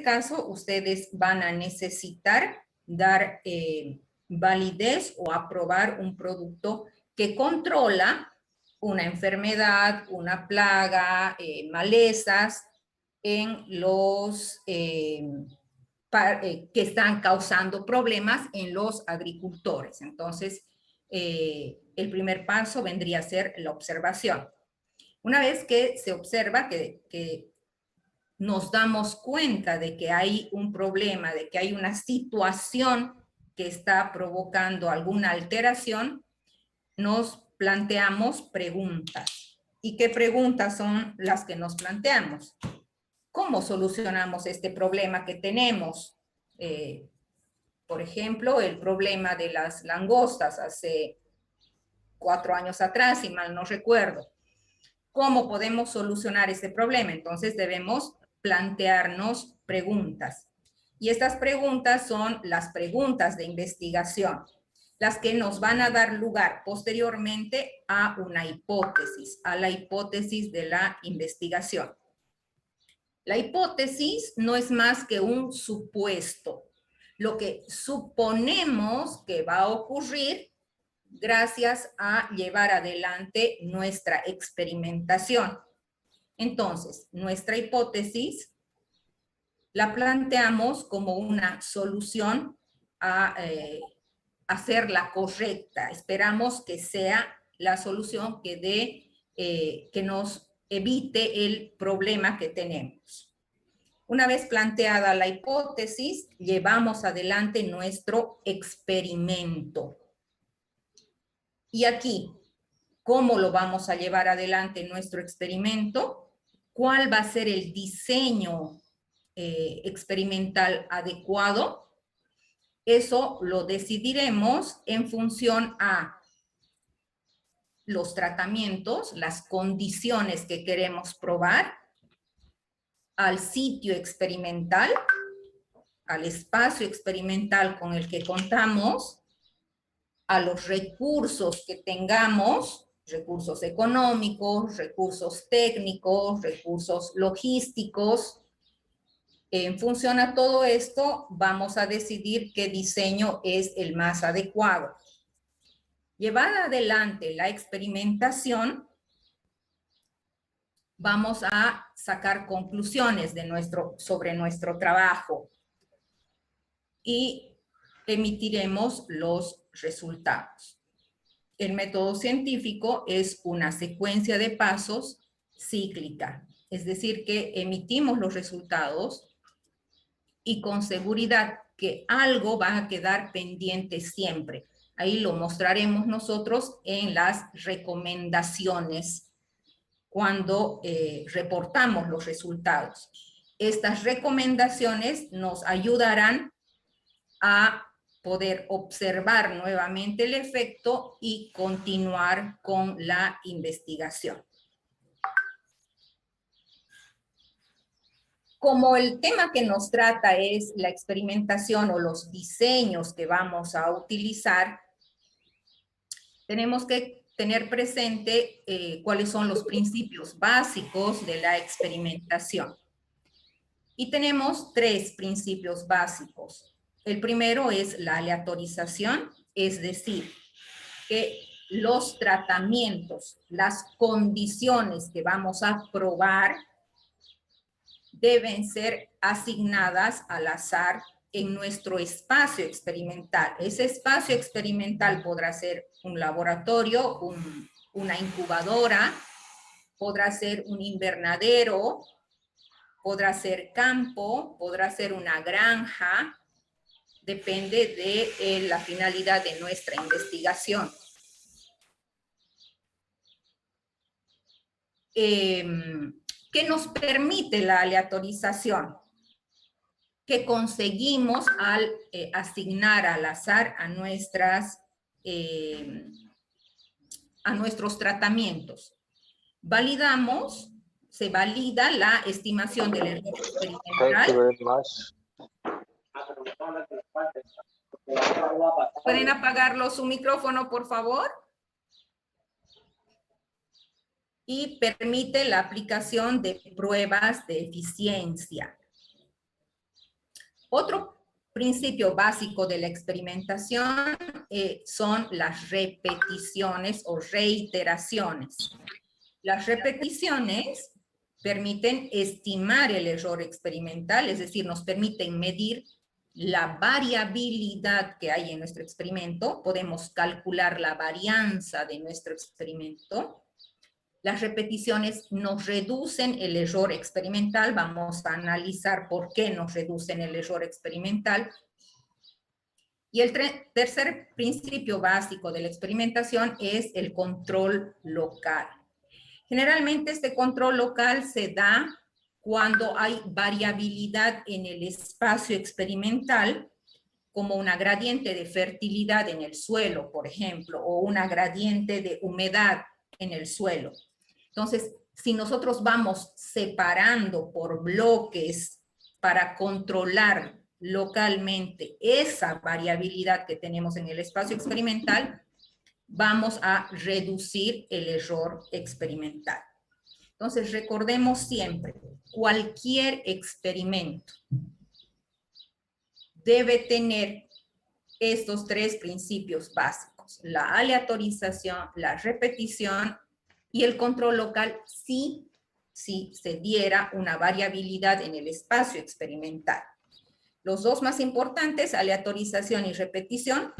este caso, ustedes van a necesitar dar validez o aprobar un producto que controla una enfermedad, una plaga, malezas en los que están causando problemas en los agricultores. Entonces, el primer paso vendría a ser la observación. Una vez que se observa que nos damos cuenta de que hay un problema, de que hay una situación que está provocando alguna alteración, nos planteamos preguntas. ¿Y qué preguntas son las que nos planteamos? ¿Cómo solucionamos este problema que tenemos? Por ejemplo, el problema de las langostas hace 4 años atrás, si mal no recuerdo. ¿Cómo podemos solucionar ese problema? Entonces debemos plantearnos preguntas. Y estas preguntas son las preguntas de investigación, las que nos van a dar lugar posteriormente a una hipótesis, a la hipótesis de la investigación. La hipótesis no es más que un supuesto, lo que suponemos que va a ocurrir gracias a llevar adelante nuestra experimentación. Entonces, nuestra hipótesis la planteamos como una solución a hacer la correcta. Esperamos que sea la solución que nos evite el problema que tenemos. Una vez planteada la hipótesis, llevamos adelante nuestro experimento. Y aquí, ¿cómo lo vamos a llevar adelante nuestro experimento? ¿Cuál va a ser el diseño experimental adecuado? Eso lo decidiremos en función a los tratamientos, las condiciones que queremos probar, al sitio experimental, al espacio experimental con el que contamos, a los recursos que tengamos, recursos económicos, recursos técnicos, recursos logísticos. En función a todo esto, vamos a decidir qué diseño es el más adecuado. Llevada adelante la experimentación, vamos a sacar conclusiones sobre nuestro trabajo y emitiremos los resultados. El método científico es una secuencia de pasos cíclica, es decir, que emitimos los resultados y con seguridad que algo va a quedar pendiente siempre. Ahí lo mostraremos nosotros en las recomendaciones cuando reportamos los resultados. Estas recomendaciones nos ayudarán a poder observar nuevamente el efecto y continuar con la investigación. Como el tema que nos trata es la experimentación o los diseños que vamos a utilizar, tenemos que tener presente cuáles son los principios básicos de la experimentación. Y tenemos 3 principios básicos. El primero es la aleatorización, es decir, que los tratamientos, las condiciones que vamos a probar deben ser asignadas al azar en nuestro espacio experimental. Ese espacio experimental podrá ser un laboratorio, una incubadora, podrá ser un invernadero, podrá ser campo, podrá ser una granja, depende de la finalidad de nuestra investigación. ¿Qué nos permite la aleatorización? Que conseguimos al asignar al azar a nuestros tratamientos. Se valida la estimación del error experimental. Thank you very much. ¿Pueden apagarlo su micrófono, por favor? Y permite la aplicación de pruebas de eficiencia. Otro principio básico de la experimentación son las repeticiones o reiteraciones. Las repeticiones permiten estimar el error experimental, es decir, nos permiten medir la variabilidad que hay en nuestro experimento, podemos calcular la varianza de nuestro experimento. Las repeticiones nos reducen el error experimental, vamos a analizar por qué nos reducen el error experimental. Y el tercer principio básico de la experimentación es el control local. Generalmente este control local se da cuando hay variabilidad en el espacio experimental, como una gradiente de fertilidad en el suelo, por ejemplo, o una gradiente de humedad en el suelo. Entonces, si nosotros vamos separando por bloques para controlar localmente esa variabilidad que tenemos en el espacio experimental, vamos a reducir el error experimental. Entonces, recordemos siempre, cualquier experimento debe tener estos tres principios básicos: la aleatorización, la repetición y el control local si se diera una variabilidad en el espacio experimental. Los dos más importantes, aleatorización y repetición,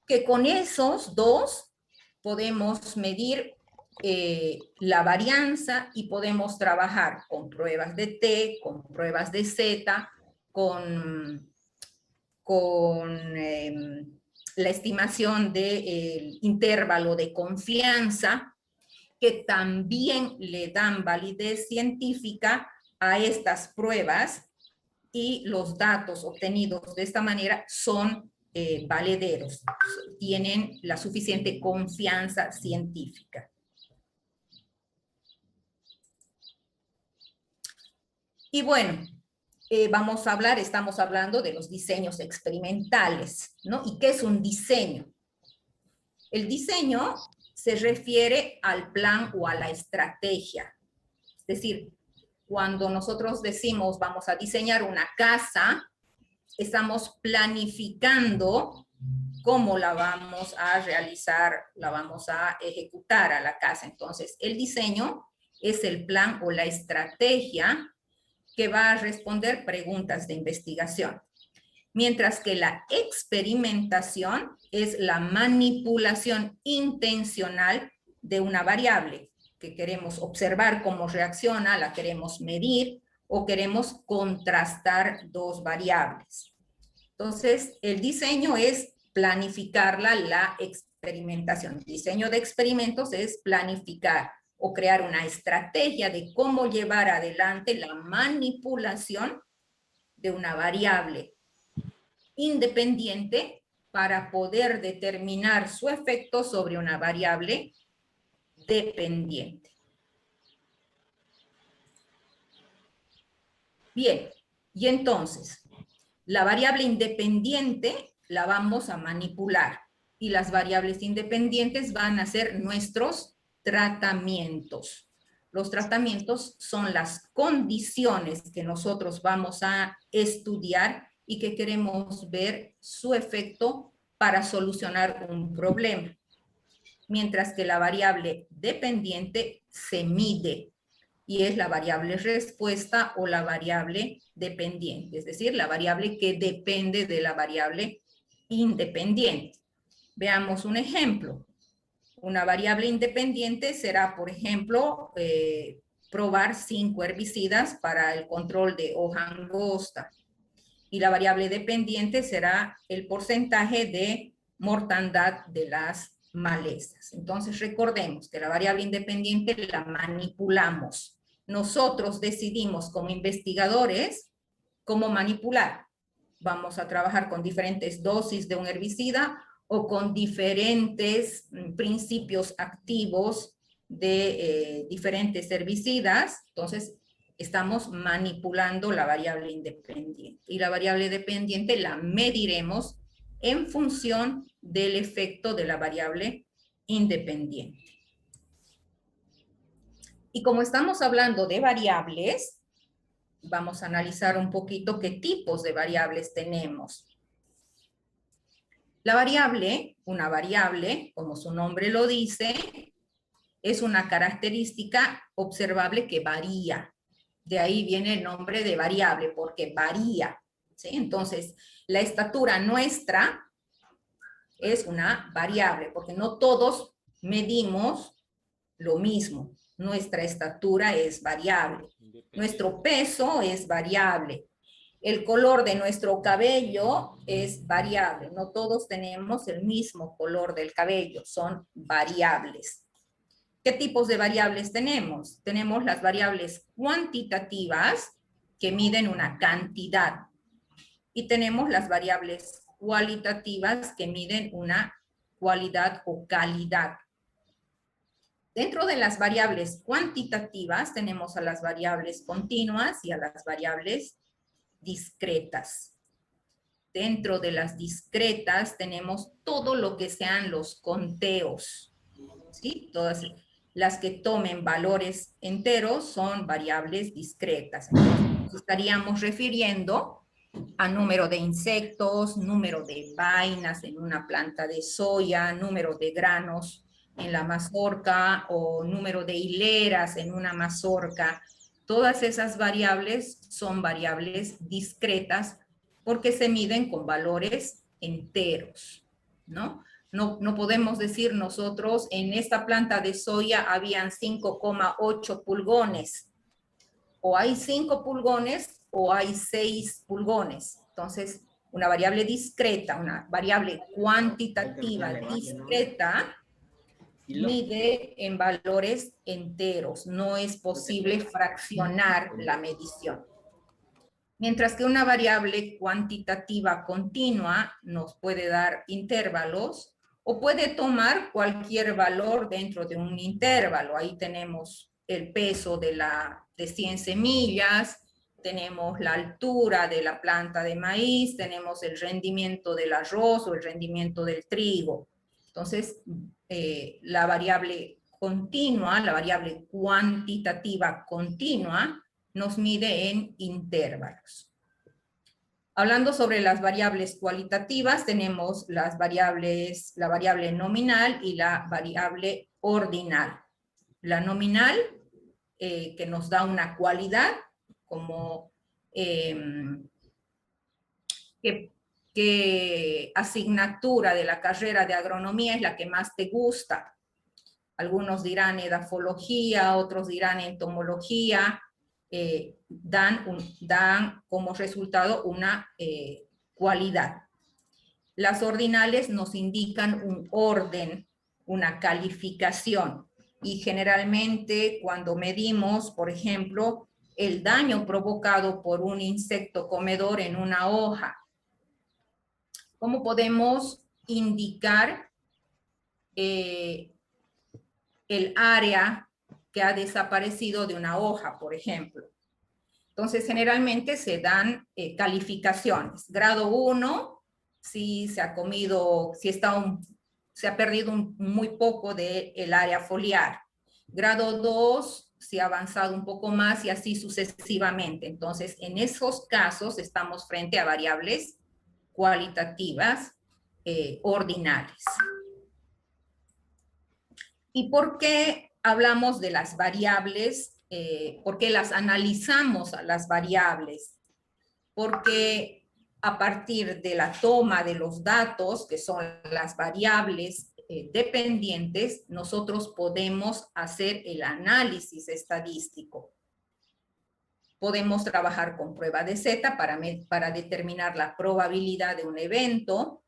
que con esos dos podemos medir la varianza y podemos trabajar con pruebas de T, con pruebas de Z, con la estimación del intervalo de confianza, que también le dan validez científica a estas pruebas, y los datos obtenidos de esta manera son valederos, tienen la suficiente confianza científica. Y bueno, estamos hablando de los diseños experimentales, ¿no? ¿Y qué es un diseño? El diseño se refiere al plan o a la estrategia. Es decir, cuando nosotros decimos vamos a diseñar una casa, estamos planificando cómo la vamos a realizar, la vamos a ejecutar a la casa. Entonces, el diseño es el plan o la estrategia que va a responder preguntas de investigación. Mientras que la experimentación es la manipulación intencional de una variable que queremos observar cómo reacciona, la queremos medir o queremos contrastar dos variables. Entonces, el diseño es planificarla, la experimentación. El diseño de experimentos es planificar o crear una estrategia de cómo llevar adelante la manipulación de una variable independiente para poder determinar su efecto sobre una variable dependiente. Bien, y entonces, la variable independiente la vamos a manipular y las variables independientes van a ser nuestros tratamientos. Los tratamientos son las condiciones que nosotros vamos a estudiar y que queremos ver su efecto para solucionar un problema. Mientras que la variable dependiente se mide y es la variable respuesta o la variable dependiente, es decir, la variable que depende de la variable independiente. Veamos un ejemplo. Una variable independiente será, por ejemplo, probar 5 herbicidas para el control de hoja angosta. Y la variable dependiente será el porcentaje de mortandad de las malezas. Entonces recordemos que la variable independiente la manipulamos. Nosotros decidimos como investigadores cómo manipular. Vamos a trabajar con diferentes dosis de un herbicida o con diferentes principios activos de diferentes herbicidas. Entonces, estamos manipulando la variable independiente. Y la variable dependiente la mediremos en función del efecto de la variable independiente. Y como estamos hablando de variables, vamos a analizar un poquito qué tipos de variables tenemos. La variable, una variable, como su nombre lo dice, es una característica observable que varía. De ahí viene el nombre de variable, porque varía, ¿sí? Entonces, la estatura nuestra es una variable, porque no todos medimos lo mismo. Nuestra estatura es variable. Nuestro peso es variable. El color de nuestro cabello es variable. No todos tenemos el mismo color del cabello, son variables. ¿Qué tipos de variables tenemos? Tenemos las variables cuantitativas que miden una cantidad y tenemos las variables cualitativas que miden una cualidad o calidad. Dentro de las variables cuantitativas tenemos a las variables continuas y a las variables discretas. Dentro de las discretas tenemos todo lo que sean los conteos, ¿sí? Todas las que tomen valores enteros son variables discretas. Entonces, nos estaríamos refiriendo a número de insectos, número de vainas en una planta de soya, número de granos en la mazorca o número de hileras en una mazorca. Todas esas variables son variables discretas porque se miden con valores enteros, ¿no? No podemos decir nosotros, en esta planta de soya habían 5,8 pulgones, o hay 5 pulgones o hay 6 pulgones. Entonces, una variable discreta, una variable cuantitativa discreta, mide en valores enteros. No es posible fraccionar la medición. Mientras que una variable cuantitativa continua nos puede dar intervalos o puede tomar cualquier valor dentro de un intervalo. Ahí tenemos el peso de 100 semillas, tenemos la altura de la planta de maíz, tenemos el rendimiento del arroz o el rendimiento del trigo. Entonces, la variable continua, la variable cuantitativa continua, nos mide en intervalos. Hablando sobre las variables cualitativas, tenemos las variables, la variable nominal y la variable ordinal. La nominal, que nos da una cualidad, como qué asignatura de la carrera de agronomía es la que más te gusta. Algunos dirán edafología, otros dirán entomología, dan como resultado una cualidad. Las ordinales nos indican un orden, una calificación, y generalmente cuando medimos, por ejemplo, el daño provocado por un insecto comedor en una hoja, ¿cómo podemos indicar el área que ha desaparecido de una hoja, por ejemplo? Entonces, generalmente se dan calificaciones. Grado 1, si se ha comido, si se ha perdido muy poco del área foliar. Grado 2, si ha avanzado un poco más y así sucesivamente. Entonces, en esos casos estamos frente a variables cualitativas ordinales. ¿Y por qué hablamos de las variables? ¿Por qué las analizamos a las variables? Porque a partir de la toma de los datos, que son las variables dependientes, nosotros podemos hacer el análisis estadístico. Podemos trabajar con prueba de Z para determinar la probabilidad de un evento.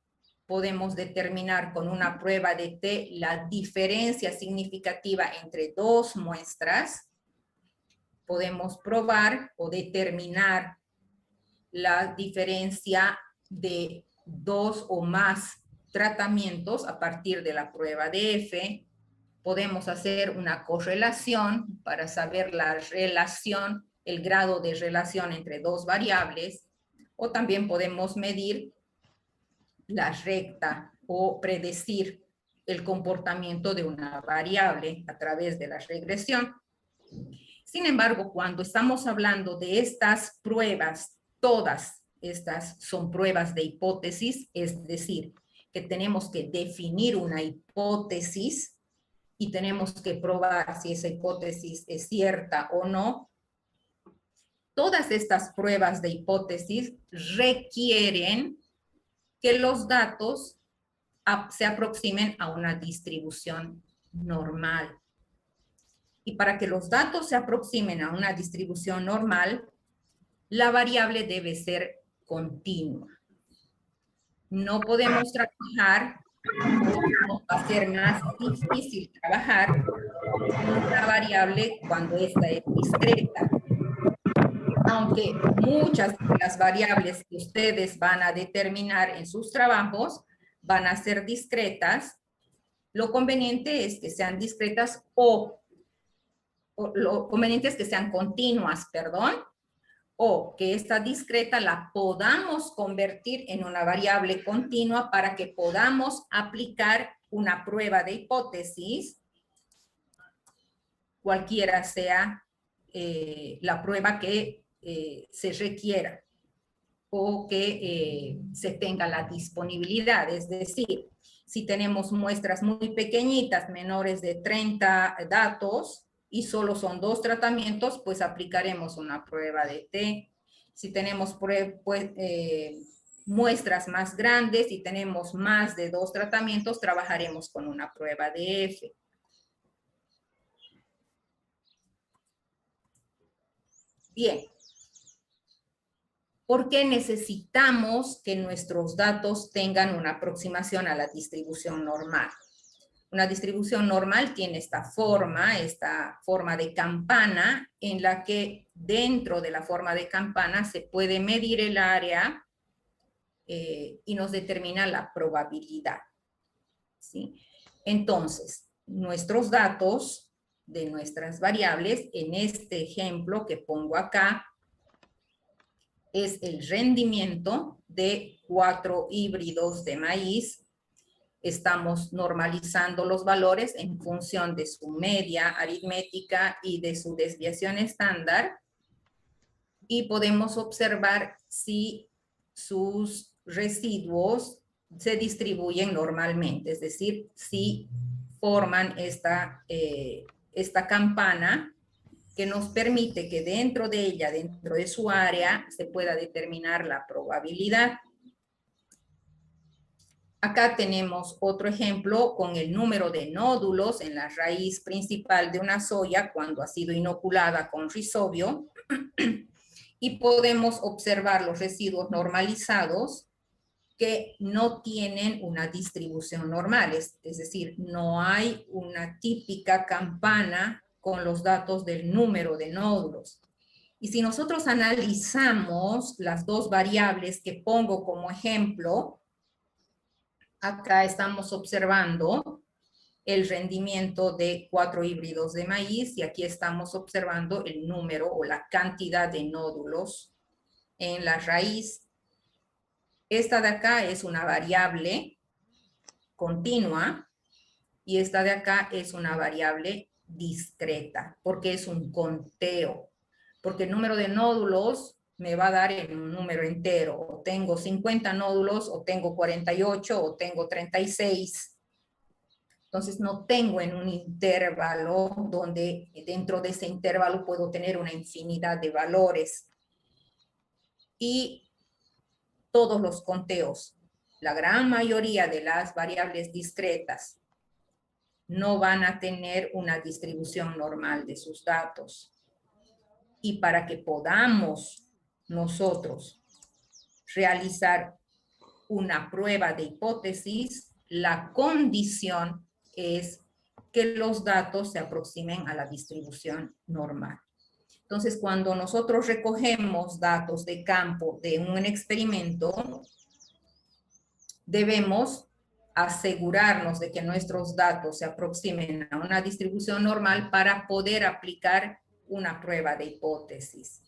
Podemos determinar con una prueba de T la diferencia significativa entre dos muestras. Podemos probar o determinar la diferencia de dos o más tratamientos a partir de la prueba de F. Podemos hacer una correlación para saber la relación, el grado de relación entre dos variables, o también podemos medir la recta o predecir el comportamiento de una variable a través de la regresión. Sin embargo, cuando estamos hablando de estas pruebas, todas estas son pruebas de hipótesis, es decir, que tenemos que definir una hipótesis y tenemos que probar si esa hipótesis es cierta o no. Todas estas pruebas de hipótesis requieren que los datos se aproximen a una distribución normal. Y para que los datos se aproximen a una distribución normal, la variable debe ser continua. No podemos trabajar, va a ser más difícil trabajar con una variable cuando esta es discreta. Aunque muchas de las variables que ustedes van a determinar en sus trabajos van a ser discretas, lo conveniente es que sean discretas o lo conveniente es que sean continuas, perdón, o que esta discreta la podamos convertir en una variable continua para que podamos aplicar una prueba de hipótesis, cualquiera sea la prueba que se requiera o que se tenga la disponibilidad. Es decir, si tenemos muestras muy pequeñitas, menores de 30 datos, y solo son 2 tratamientos, pues aplicaremos una prueba de T. Si tenemos muestras más grandes y tenemos más de 2 tratamientos, trabajaremos con una prueba de F. Bien. ¿Por qué necesitamos que nuestros datos tengan una aproximación a la distribución normal? Una distribución normal tiene esta forma de campana, en la que dentro de la forma de campana se puede medir el área y nos determina la probabilidad, ¿sí? Entonces, nuestros datos de nuestras variables, en este ejemplo que pongo acá, es el rendimiento de 4 híbridos de maíz. Estamos normalizando los valores en función de su media aritmética y de su desviación estándar. Y podemos observar si sus residuos se distribuyen normalmente, es decir, si forman esta campana que nos permite que dentro de ella, dentro de su área, se pueda determinar la probabilidad. Acá tenemos otro ejemplo con el número de nódulos en la raíz principal de una soya cuando ha sido inoculada con rizobio. Y podemos observar los residuos normalizados que no tienen una distribución normal, es decir, no hay una típica campana con los datos del número de nódulos. Y si nosotros analizamos las 2 variables que pongo como ejemplo, acá estamos observando el rendimiento de 4 híbridos de maíz y aquí estamos observando el número o la cantidad de nódulos en la raíz. Esta de acá es una variable continua y esta de acá es una variable discreta, porque es un conteo, porque el número de nódulos me va a dar en un número entero, o tengo 50 nódulos, o tengo 48, o tengo 36. Entonces no tengo en un intervalo donde dentro de ese intervalo puedo tener una infinidad de valores. Y todos los conteos, la gran mayoría de las variables discretas, no van a tener una distribución normal de sus datos. Y para que podamos nosotros realizar una prueba de hipótesis, la condición es que los datos se aproximen a la distribución normal. Entonces, cuando nosotros recogemos datos de campo de un experimento, debemos asegurarnos de que nuestros datos se aproximen a una distribución normal para poder aplicar una prueba de hipótesis.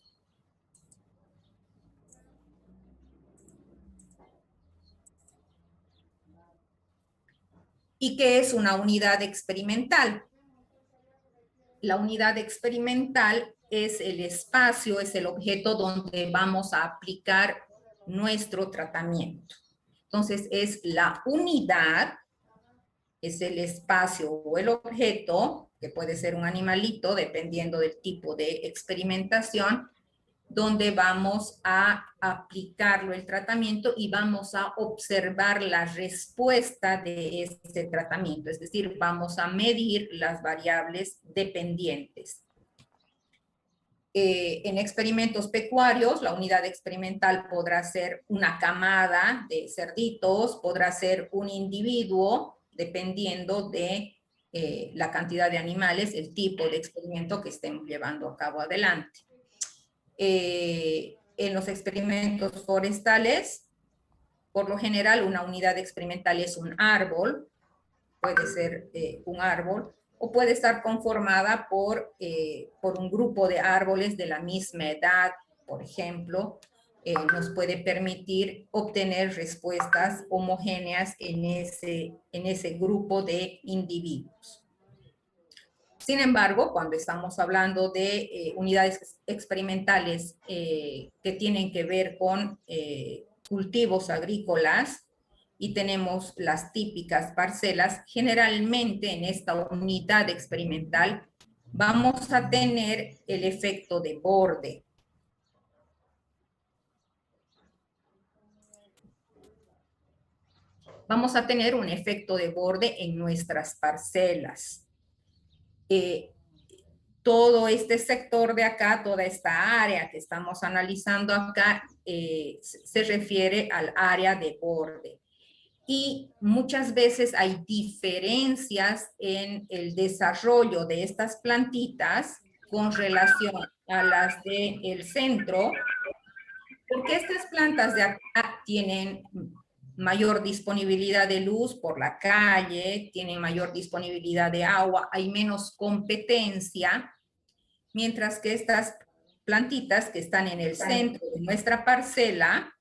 ¿Y qué es una unidad experimental? la unidad experimental es el espacio, es el objeto donde vamos a aplicar nuestro tratamiento. Entonces, es la unidad, es el espacio o el objeto, que puede ser un animalito, dependiendo del tipo de experimentación, donde vamos a aplicarlo el tratamiento y vamos a observar la respuesta de este tratamiento. Es decir, vamos a medir las variables dependientes. En experimentos pecuarios, la unidad experimental podrá ser una camada de cerditos, podrá ser un individuo, dependiendo de la cantidad de animales, el tipo de experimento que estemos llevando a cabo adelante. En los experimentos forestales, por lo general, una unidad experimental es un árbol, puede ser un árbol, o puede estar conformada por un grupo de árboles de la misma edad, por ejemplo, nos puede permitir obtener respuestas homogéneas en ese grupo de individuos. Sin embargo, cuando estamos hablando de unidades experimentales que tienen que ver con cultivos agrícolas y tenemos las típicas parcelas, generalmente en esta unidad experimental vamos a tener el efecto de borde. Vamos a tener un efecto de borde en nuestras parcelas. Todo este sector de acá, toda esta área que estamos analizando acá, se refiere al área de borde. Y muchas veces hay diferencias en el desarrollo de estas plantitas con relación a las del centro, porque estas plantas de acá tienen mayor disponibilidad de luz por la calle, tienen mayor disponibilidad de agua, hay menos competencia, mientras que estas plantitas que están en el centro de nuestra parcela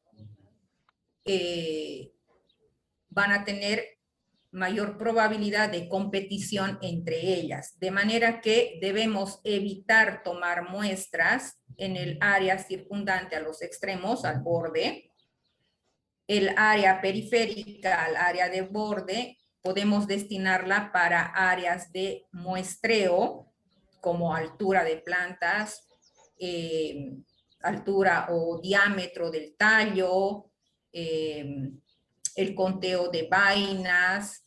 van a tener mayor probabilidad de competición entre ellas, de manera que debemos evitar tomar muestras en el área circundante a los extremos, al borde. El área periférica, al área de borde, podemos destinarla para áreas de muestreo, como altura de plantas, altura o diámetro del tallo, el conteo de vainas.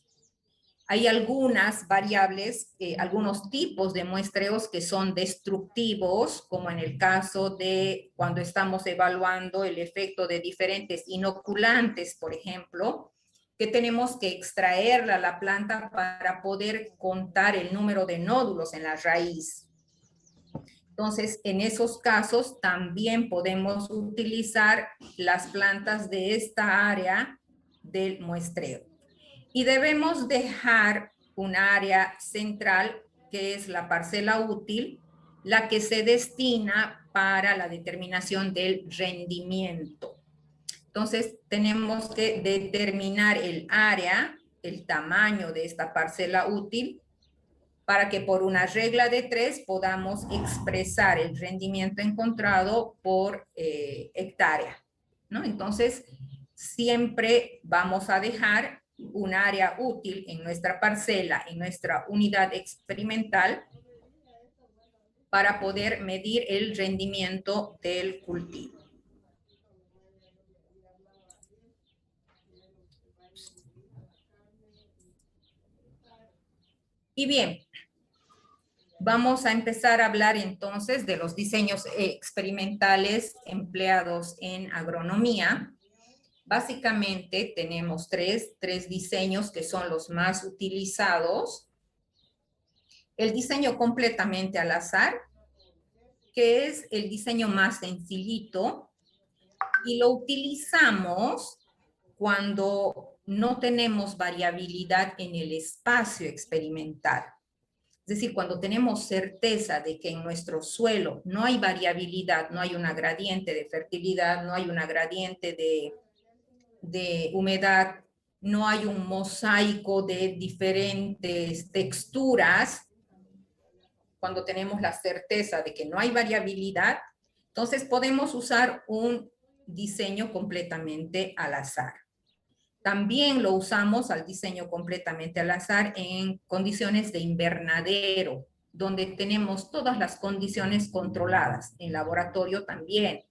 Hay algunas variables, algunos tipos de muestreos que son destructivos, como en el caso de cuando estamos evaluando el efecto de diferentes inoculantes, por ejemplo, que tenemos que extraerla a la planta para poder contar el número de nódulos en la raíz. Entonces, en esos casos también podemos utilizar las plantas de esta área del muestreo. Y debemos dejar un área central, que es la parcela útil, la que se destina para la determinación del rendimiento. Entonces, tenemos que determinar el área, el tamaño de esta parcela útil, para que por una regla de 3 podamos expresar el rendimiento encontrado por hectárea, ¿no? Entonces, siempre vamos a dejar un área útil en nuestra parcela, en nuestra unidad experimental, para poder medir el rendimiento del cultivo. Y bien, vamos a empezar a hablar entonces de los diseños experimentales empleados en agronomía. Básicamente tenemos tres diseños que son los más utilizados. El diseño completamente al azar, que es el diseño más sencillito, y lo utilizamos cuando no tenemos variabilidad en el espacio experimental. Es decir, cuando tenemos certeza de que en nuestro suelo no hay variabilidad, no hay una gradiente de fertilidad, no hay una gradiente de humedad, no hay un mosaico de diferentes texturas, cuando tenemos la certeza de que no hay variabilidad, entonces podemos usar un diseño completamente al azar. También lo usamos al diseño completamente al azar en condiciones de invernadero, donde tenemos todas las condiciones controladas. En laboratorio también.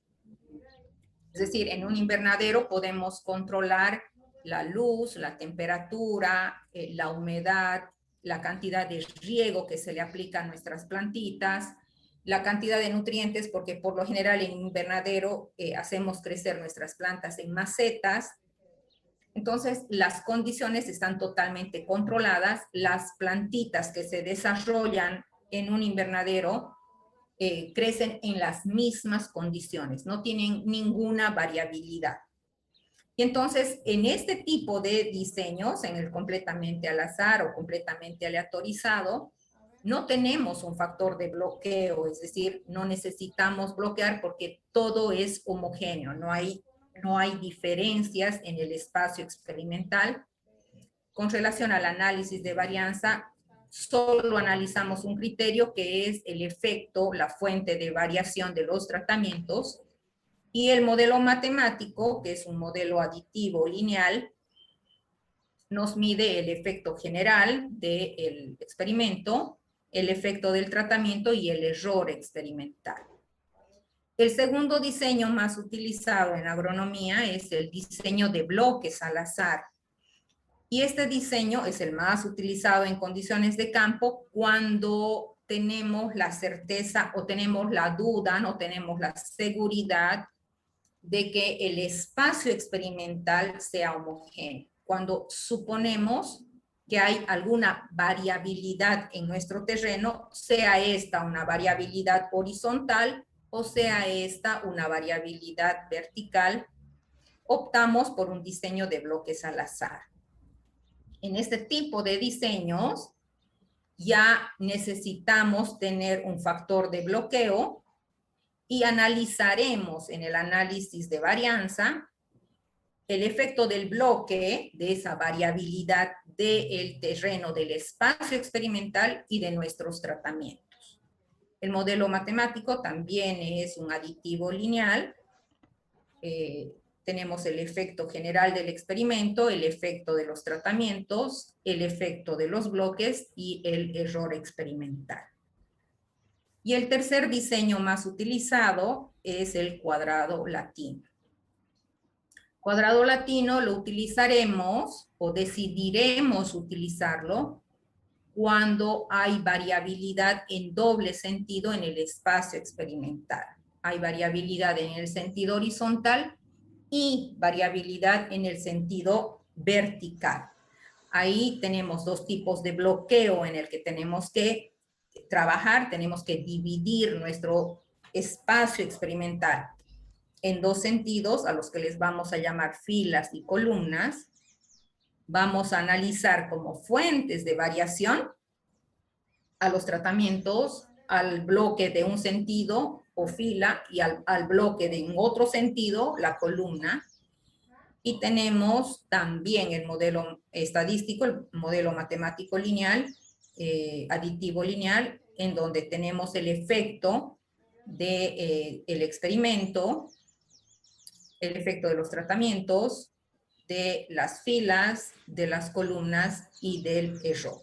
Es decir, en un invernadero podemos controlar la luz, la temperatura, la humedad, la cantidad de riego que se le aplica a nuestras plantitas, la cantidad de nutrientes, porque por lo general en invernadero hacemos crecer nuestras plantas en macetas. Entonces, las condiciones están totalmente controladas. Las plantitas que se desarrollan en un invernadero crecen en las mismas condiciones, no tienen ninguna variabilidad. Y entonces, en este tipo de diseños, en el completamente al azar o completamente aleatorizado, no tenemos un factor de bloqueo, es decir, no necesitamos bloquear porque todo es homogéneo, no hay diferencias en el espacio experimental. Con relación al análisis de varianza, solo analizamos un criterio que es el efecto, la fuente de variación de los tratamientos, y el modelo matemático, que es un modelo aditivo lineal, nos mide el efecto general del experimento, el efecto del tratamiento y el error experimental. El segundo diseño más utilizado en agronomía es el diseño de bloques al azar. Y este diseño es el más utilizado en condiciones de campo cuando tenemos la certeza o tenemos la duda, no tenemos la seguridad de que el espacio experimental sea homogéneo. Cuando suponemos que hay alguna variabilidad en nuestro terreno, sea esta una variabilidad horizontal o sea esta una variabilidad vertical, optamos por un diseño de bloques al azar. En este tipo de diseños ya necesitamos tener un factor de bloqueo y analizaremos en el análisis de varianza el efecto del bloque, de esa variabilidad del terreno, del espacio experimental y de nuestros tratamientos. El modelo matemático también es un aditivo lineal. Tenemos el efecto general del experimento, el efecto de los tratamientos, el efecto de los bloques y el error experimental. Y el tercer diseño más utilizado es el cuadrado latino. Cuadrado latino lo utilizaremos o decidiremos utilizarlo cuando hay variabilidad en doble sentido en el espacio experimental. Hay variabilidad en el sentido horizontal y variabilidad en el sentido vertical. Ahí tenemos dos tipos de bloqueo en el que tenemos que trabajar, tenemos que dividir nuestro espacio experimental en dos sentidos, a los que les vamos a llamar filas y columnas. Vamos a analizar como fuentes de variación a los tratamientos, al bloque de un sentido o fila y al bloque de un otro sentido, la columna. Y tenemos también el modelo estadístico, el modelo matemático lineal, aditivo lineal, en donde tenemos el efecto del experimento, el efecto de los tratamientos, de las filas, de las columnas y del error.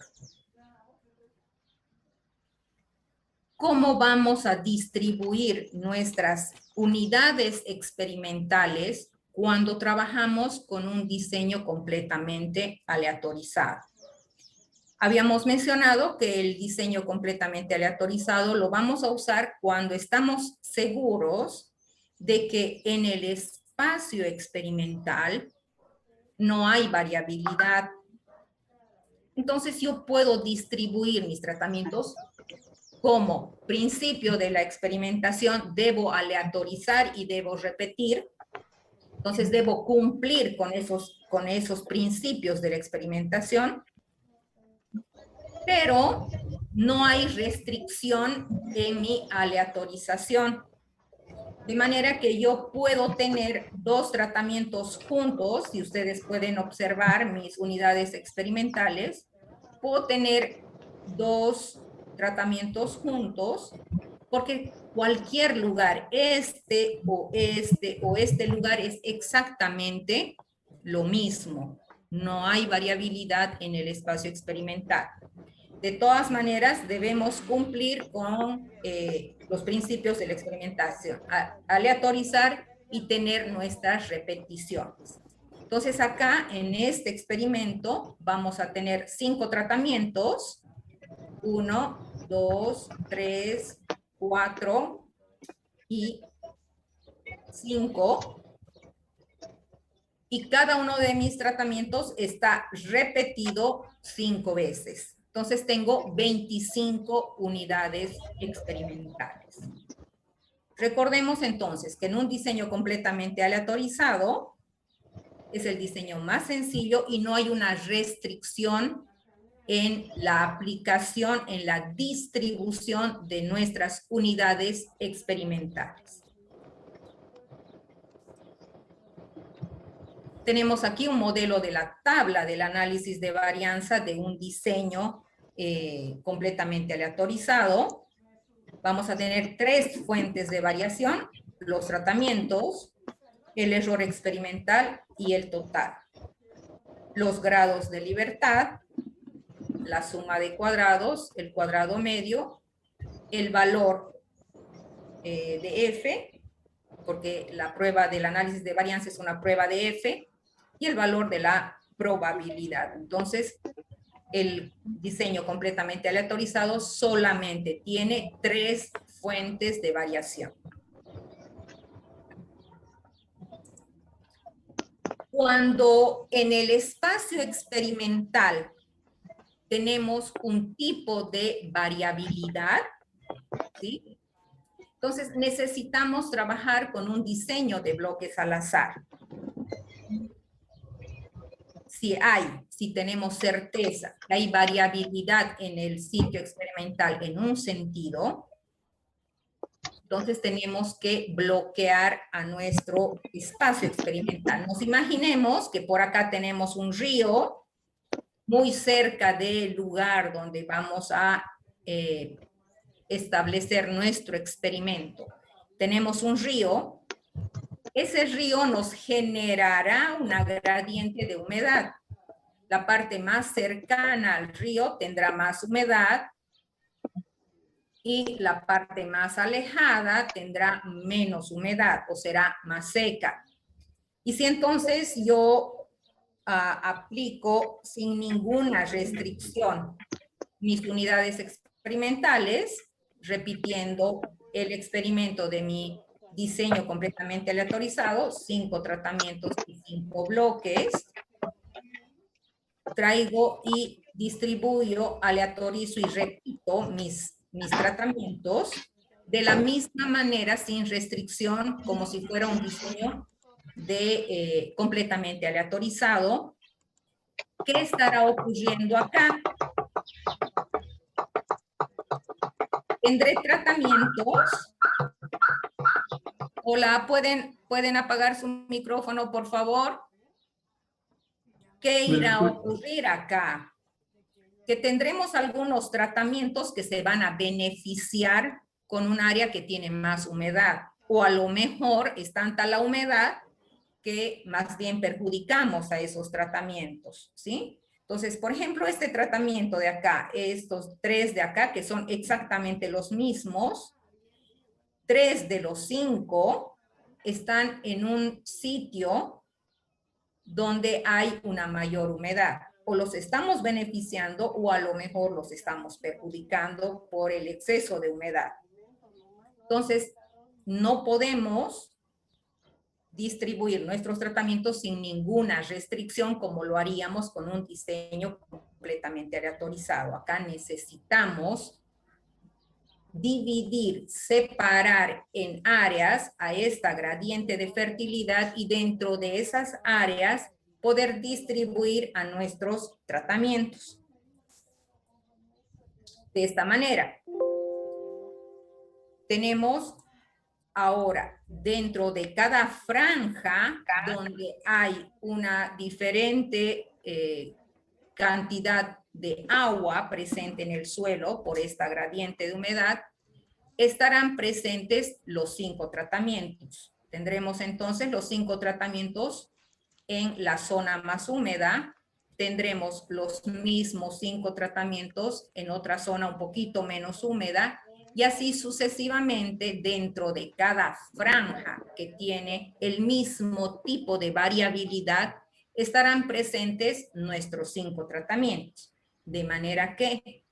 ¿Cómo vamos a distribuir nuestras unidades experimentales cuando trabajamos con un diseño completamente aleatorizado? Habíamos mencionado que el diseño completamente aleatorizado lo vamos a usar cuando estamos seguros de que en el espacio experimental no hay variabilidad. Entonces yo puedo distribuir mis tratamientos como principio de la experimentación, debo aleatorizar y debo repetir. Entonces debo cumplir con esos principios de la experimentación, pero no hay restricción en mi aleatorización. De manera que yo puedo tener dos tratamientos juntos, y ustedes pueden observar mis unidades experimentales. Puedo tener dos tratamientos juntos, porque cualquier lugar, este o este lugar es exactamente lo mismo. No hay variabilidad en el espacio experimental. De todas maneras, debemos cumplir con los principios de la experimentación, aleatorizar y tener nuestras repeticiones. Entonces acá en este experimento vamos a tener 5 tratamientos, 1, 2, 3, 4 y 5. Y cada uno de mis tratamientos está repetido 5 veces. Entonces tengo 25 unidades experimentales. Recordemos entonces que en un diseño completamente aleatorizado es el diseño más sencillo y no hay una restricción en la aplicación, en la distribución de nuestras unidades experimentales. Tenemos aquí un modelo de la tabla del análisis de varianza de un diseño completamente aleatorizado. Vamos a tener 3 fuentes de variación: los tratamientos, el error experimental y el total. Los grados de libertad, la suma de cuadrados, el cuadrado medio, el valor de F, porque la prueba del análisis de varianza es una prueba de F, y el valor de la probabilidad. Entonces, el diseño completamente aleatorizado solamente tiene 3 fuentes de variación. Cuando en el espacio experimental tenemos un tipo de variabilidad, ¿sí? Entonces necesitamos trabajar con un diseño de bloques al azar. Si tenemos certeza que hay variabilidad en el sitio experimental en un sentido, entonces tenemos que bloquear a nuestro espacio experimental. Nos imaginemos que por acá tenemos un río muy cerca del lugar donde vamos a establecer nuestro experimento. Tenemos un río. Ese río nos generará una gradiente de humedad. La parte más cercana al río tendrá más humedad y la parte más alejada tendrá menos humedad o será más seca. Y si entonces yo aplico sin ninguna restricción mis unidades experimentales, repitiendo el experimento de mi diseño completamente aleatorizado, 5 tratamientos y 5 bloques, traigo y distribuyo, aleatorizo y repito mis tratamientos de la misma manera, sin restricción, como si fuera un diseño de completamente aleatorizado. ¿Qué estará ocurriendo acá? Tendré tratamientos. Hola, ¿pueden apagar su micrófono, por favor? ¿Qué irá a ocurrir acá? Que tendremos algunos tratamientos que se van a beneficiar con un área que tiene más humedad, o a lo mejor es tanta la humedad que más bien perjudicamos a esos tratamientos, ¿sí? Entonces, por ejemplo, este tratamiento de acá, estos 3 de acá, que son exactamente los mismos, 3 de los 5 están en un sitio donde hay una mayor humedad. O los estamos beneficiando o a lo mejor los estamos perjudicando por el exceso de humedad. Entonces, no podemos distribuir nuestros tratamientos sin ninguna restricción como lo haríamos con un diseño completamente aleatorizado. Acá necesitamos dividir, separar en áreas a esta gradiente de fertilidad y dentro de esas áreas poder distribuir a nuestros tratamientos. De esta manera, tenemos ahora dentro de cada franja donde hay una diferente cantidad de agua presente en el suelo por esta gradiente de humedad, estarán presentes los 5 tratamientos. Tendremos entonces los 5 tratamientos en la zona más húmeda. Tendremos los mismos 5 tratamientos en otra zona un poquito menos húmeda, y así sucesivamente dentro de cada franja que tiene el mismo tipo de variabilidad, estarán presentes nuestros 5 tratamientos. De manera que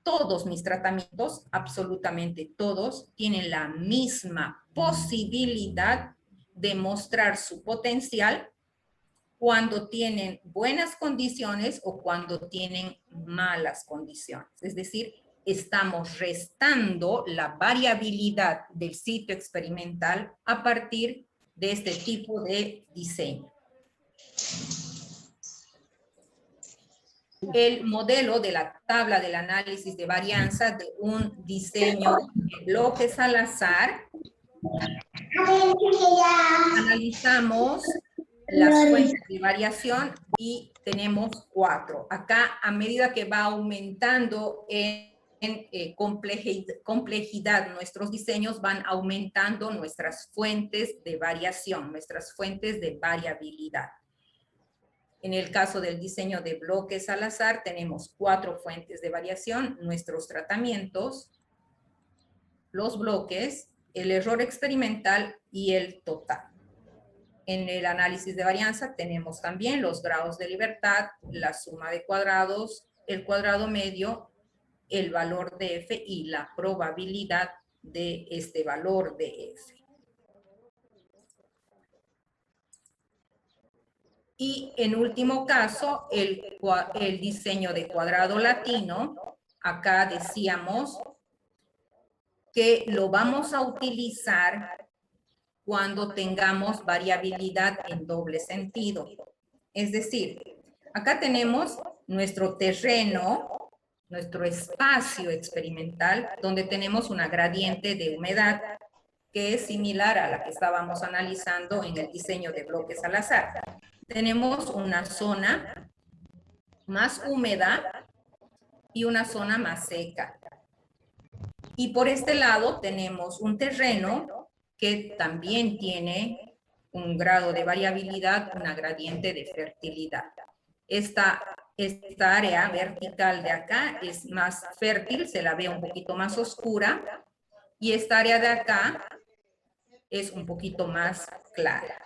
todos mis tratamientos, absolutamente todos, tienen la misma posibilidad de mostrar su potencial cuando tienen buenas condiciones o cuando tienen malas condiciones. Es decir, estamos restando la variabilidad del sitio experimental a partir de este tipo de diseño. El modelo de la tabla del análisis de varianza de un diseño de bloques al azar. Analizamos las fuentes de variación y tenemos 4. Acá, a medida que va aumentando en complejidad nuestros diseños, van aumentando nuestras fuentes de variación, nuestras fuentes de variabilidad. En el caso del diseño de bloques al azar, tenemos 4 fuentes de variación: nuestros tratamientos, los bloques, el error experimental y el total. En el análisis de varianza tenemos también los grados de libertad, la suma de cuadrados, el cuadrado medio, el valor de F y la probabilidad de este valor de F. Y en último caso, el diseño de cuadrado latino. Acá decíamos que lo vamos a utilizar cuando tengamos variabilidad en doble sentido. Es decir, acá tenemos nuestro terreno, nuestro espacio experimental, donde tenemos una gradiente de humedad que es similar a la que estábamos analizando en el diseño de bloques al azar. Tenemos una zona más húmeda y una zona más seca. Y por este lado tenemos un terreno que también tiene un grado de variabilidad, una gradiente de fertilidad. Esta área vertical de acá es más fértil, se la ve un poquito más oscura, y esta área de acá es un poquito más clara.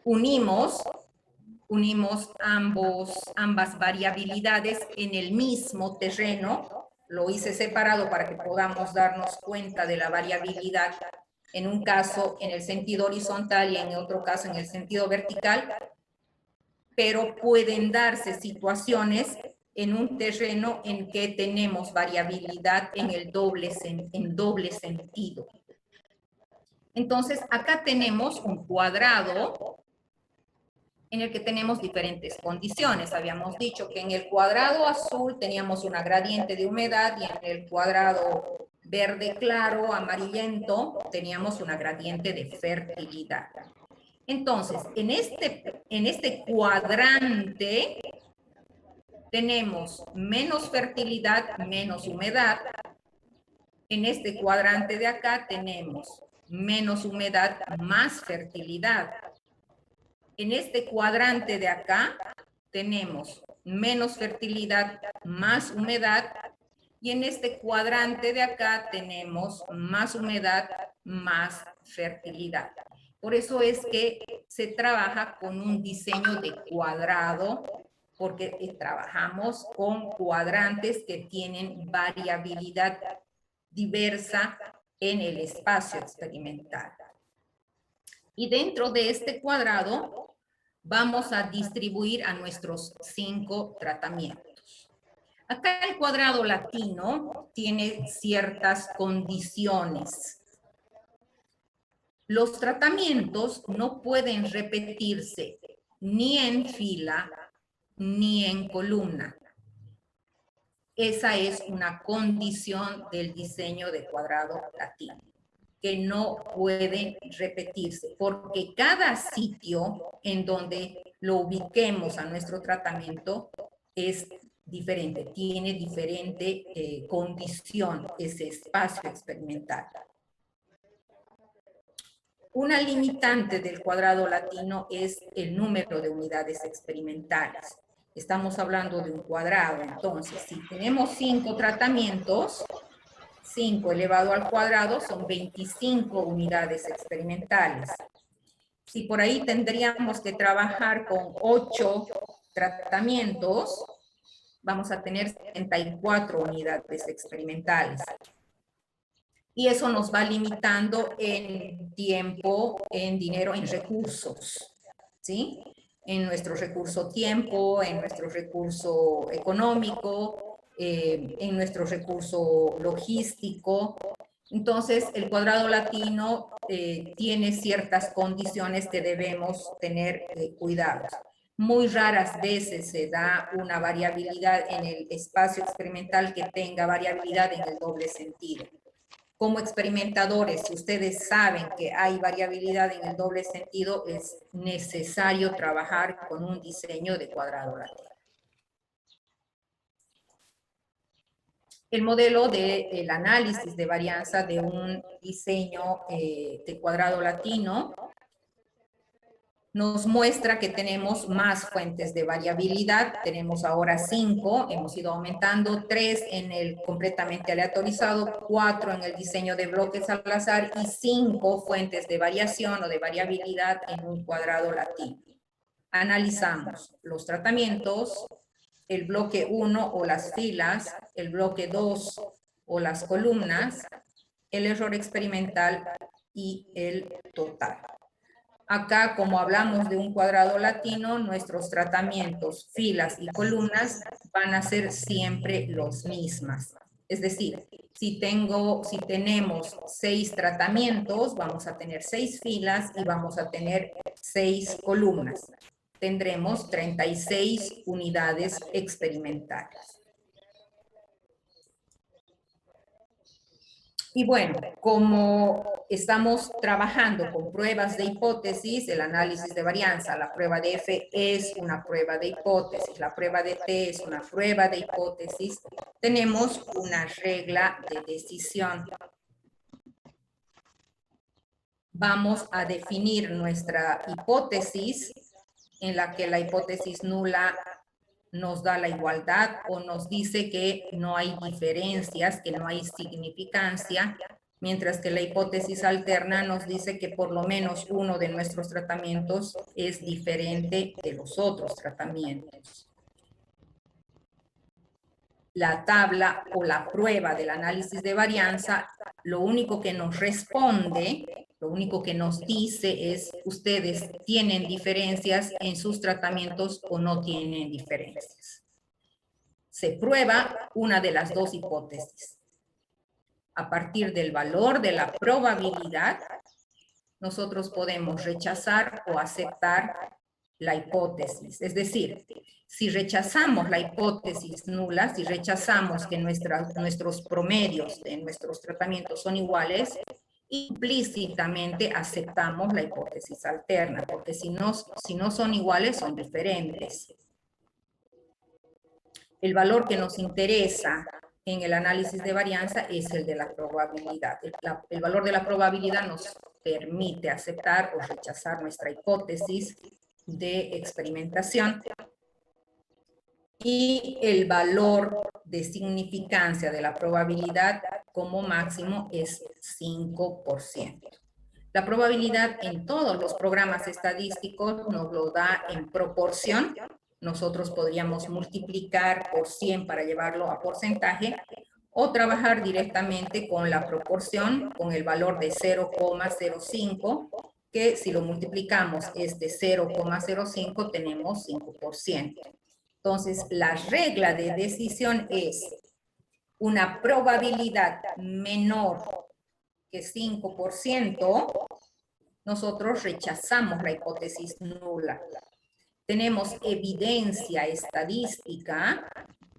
Unimos ambas variabilidades en el mismo terreno. Lo hice separado para que podamos darnos cuenta de la variabilidad, en un caso en el sentido horizontal y en otro caso en el sentido vertical, pero pueden darse situaciones en un terreno en que tenemos variabilidad en doble sentido. Entonces, acá tenemos un cuadrado en el que tenemos diferentes condiciones. Habíamos dicho que en el cuadrado azul teníamos una gradiente de humedad y en el cuadrado verde claro, amarillento, teníamos una gradiente de fertilidad. Entonces, en este cuadrante tenemos menos fertilidad, menos humedad. En este cuadrante de acá tenemos menos humedad, más fertilidad. En este cuadrante de acá tenemos menos fertilidad, más humedad, y en este cuadrante de acá tenemos más humedad, más fertilidad. Por eso es que se trabaja con un diseño de cuadrado, porque trabajamos con cuadrantes que tienen variabilidad diversa en el espacio experimental. Y dentro de este cuadrado vamos a distribuir a nuestros 5 tratamientos. Acá el cuadrado latino tiene ciertas condiciones. Los tratamientos no pueden repetirse ni en fila ni en columna. Esa es una condición del diseño de cuadrado latino. que no pueden repetirse, porque cada sitio en donde lo ubiquemos a nuestro tratamiento es diferente, tiene diferente condición ese espacio experimental. Una limitante del cuadrado latino es el número de unidades experimentales. Estamos hablando de un cuadrado, entonces si tenemos 5 tratamientos, 5 elevado al cuadrado son 25 unidades experimentales. Si por ahí tendríamos que trabajar con 8 tratamientos, vamos a tener 74 unidades experimentales. Y eso nos va limitando en tiempo, en dinero, en recursos, ¿sí? En nuestro recurso tiempo, en nuestro recurso económico, en nuestro recurso logístico. Entonces, el cuadrado latino tiene ciertas condiciones que debemos tener cuidados. Muy raras veces se da una variabilidad en el espacio experimental que tenga variabilidad en el doble sentido. Como experimentadores, si ustedes saben que hay variabilidad en el doble sentido, es necesario trabajar con un diseño de cuadrado latino. El modelo del análisis de varianza de un diseño de cuadrado latino nos muestra que tenemos más fuentes de variabilidad. Tenemos ahora 5, hemos ido aumentando, 3 en el completamente aleatorizado, 4 en el diseño de bloques al azar y 5 fuentes de variación o de variabilidad en un cuadrado latino. Analizamos los tratamientos, el bloque 1 o las filas, el bloque 2 o las columnas, el error experimental y el total. Acá, como hablamos de un cuadrado latino, nuestros tratamientos, filas y columnas van a ser siempre los mismas. Es decir, si tenemos 6 tratamientos, vamos a tener 6 filas y vamos a tener 6 columnas. Tendremos 36 unidades experimentales. Y bueno, como estamos trabajando con pruebas de hipótesis, el análisis de varianza, la prueba de F es una prueba de hipótesis, la prueba de T es una prueba de hipótesis, tenemos una regla de decisión. Vamos a definir nuestra hipótesis, en la que la hipótesis nula nos da la igualdad o nos dice que no hay diferencias, que no hay significancia, mientras que la hipótesis alterna nos dice que por lo menos uno de nuestros tratamientos es diferente de los otros tratamientos. La tabla o la prueba del análisis de varianza, lo único que nos responde, lo único que nos dice es, ustedes tienen diferencias en sus tratamientos o no tienen diferencias. Se prueba una de las dos hipótesis. A partir del valor de la probabilidad, nosotros podemos rechazar o aceptar la hipótesis. Es decir, si rechazamos la hipótesis nula, si rechazamos que nuestros promedios de nuestros tratamientos son iguales, implícitamente aceptamos la hipótesis alterna, porque si no son iguales, son diferentes. El valor que nos interesa en el análisis de varianza es el de la probabilidad. El valor de la probabilidad nos permite aceptar o rechazar nuestra hipótesis de experimentación. Y el valor de significancia de la probabilidad como máximo es 5%. La probabilidad en todos los programas estadísticos nos lo da en proporción. Nosotros podríamos multiplicar por 100 para llevarlo a porcentaje o trabajar directamente con la proporción, con el valor de 0,05, que si lo multiplicamos es de 0,05, tenemos 5%. Entonces, la regla de decisión es una probabilidad menor que 5%, nosotros rechazamos la hipótesis nula. Tenemos evidencia estadística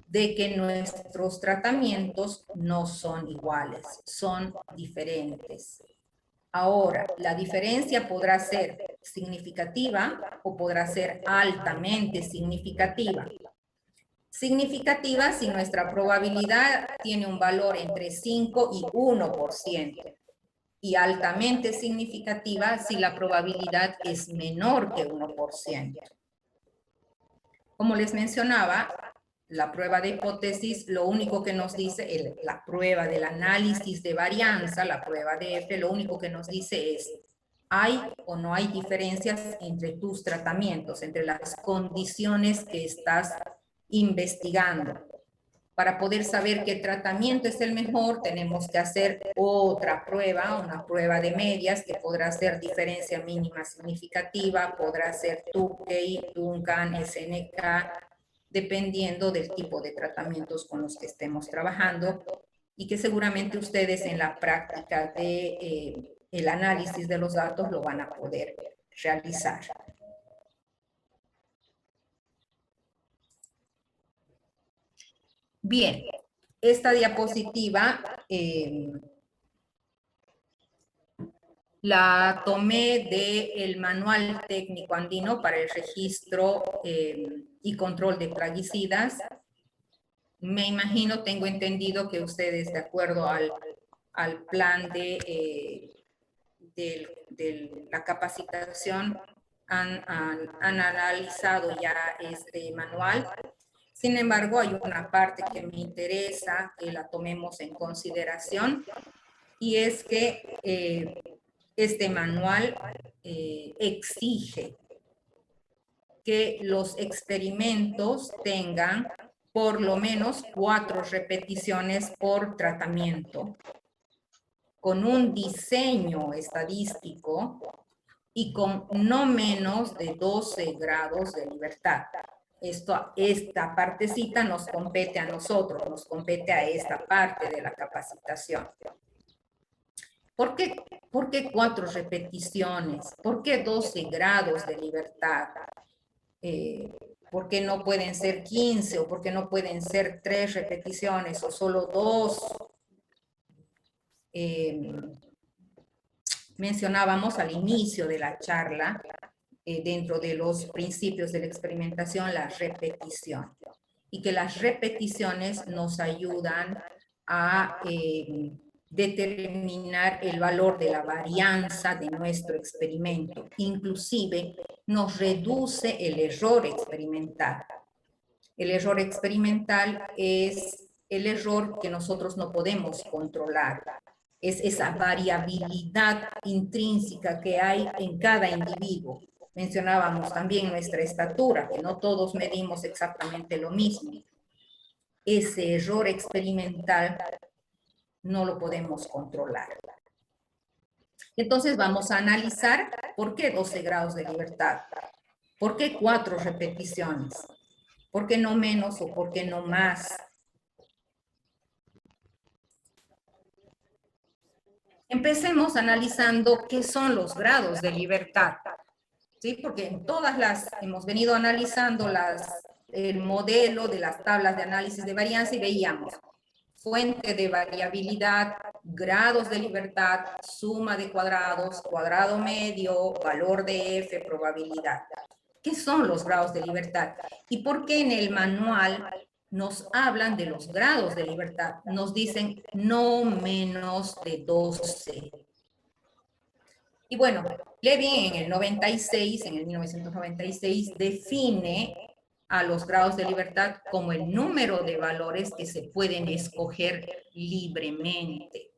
de que nuestros tratamientos no son iguales, son diferentes. Ahora, la diferencia podrá ser significativa o podrá ser altamente significativa. Significativa si nuestra probabilidad tiene un valor entre 5 y 1%. Y altamente significativa si la probabilidad es menor que 1%. Como les mencionaba, la prueba de hipótesis, lo único que nos dice, la prueba del análisis de varianza, la prueba de F, lo único que nos dice es, ¿hay o no hay diferencias entre tus tratamientos, entre las condiciones que estás investigando? Para poder saber qué tratamiento es el mejor, tenemos que hacer otra prueba, una prueba de medias, que podrá ser diferencia mínima significativa, podrá ser Tukey, Duncan, SNK, dependiendo del tipo de tratamientos con los que estemos trabajando, y que seguramente ustedes en la práctica de el análisis de los datos lo van a poder realizar. Bien, esta diapositiva la tomé del Manual Técnico Andino para el Registro y Control de Plaguicidas. Me imagino, tengo entendido que ustedes, de acuerdo al plan de la capacitación, han analizado ya este manual. Sin embargo, hay una parte que me interesa que la tomemos en consideración, y es que este manual exige que los experimentos tengan por lo menos 4 repeticiones por tratamiento, con un diseño estadístico y con no menos de 12 grados de libertad. Esta partecita nos compete a nosotros, nos compete a esta parte de la capacitación. ¿Por qué 4 repeticiones? ¿Por qué 12 grados de libertad? ¿Por qué no pueden ser 15 o por qué no pueden ser 3 repeticiones o solo 2? Mencionábamos al inicio de la charla, dentro de los principios de la experimentación, la repetición, y que las repeticiones nos ayudan a determinar el valor de la varianza de nuestro experimento. Inclusive nos reduce el error experimental. El error experimental es el error que nosotros no podemos controlar. Es esa variabilidad intrínseca que hay en cada individuo. Mencionábamos también nuestra estatura, que no todos medimos exactamente lo mismo. Ese error experimental no lo podemos controlar. Entonces vamos a analizar por qué 12 grados de libertad, por qué 4 repeticiones, por qué no menos o por qué no más. Empecemos analizando qué son los grados de libertad, ¿sí? Porque en todas hemos venido analizando el modelo de las tablas de análisis de varianza y veíamos fuente de variabilidad, grados de libertad, suma de cuadrados, cuadrado medio, valor de F, probabilidad. ¿Qué son los grados de libertad? ¿Y por qué en el manual nos hablan de los grados de libertad? Nos dicen no menos de 12. Y bueno, Levy en el 96, en el 1996, define a los grados de libertad como el número de valores que se pueden escoger libremente,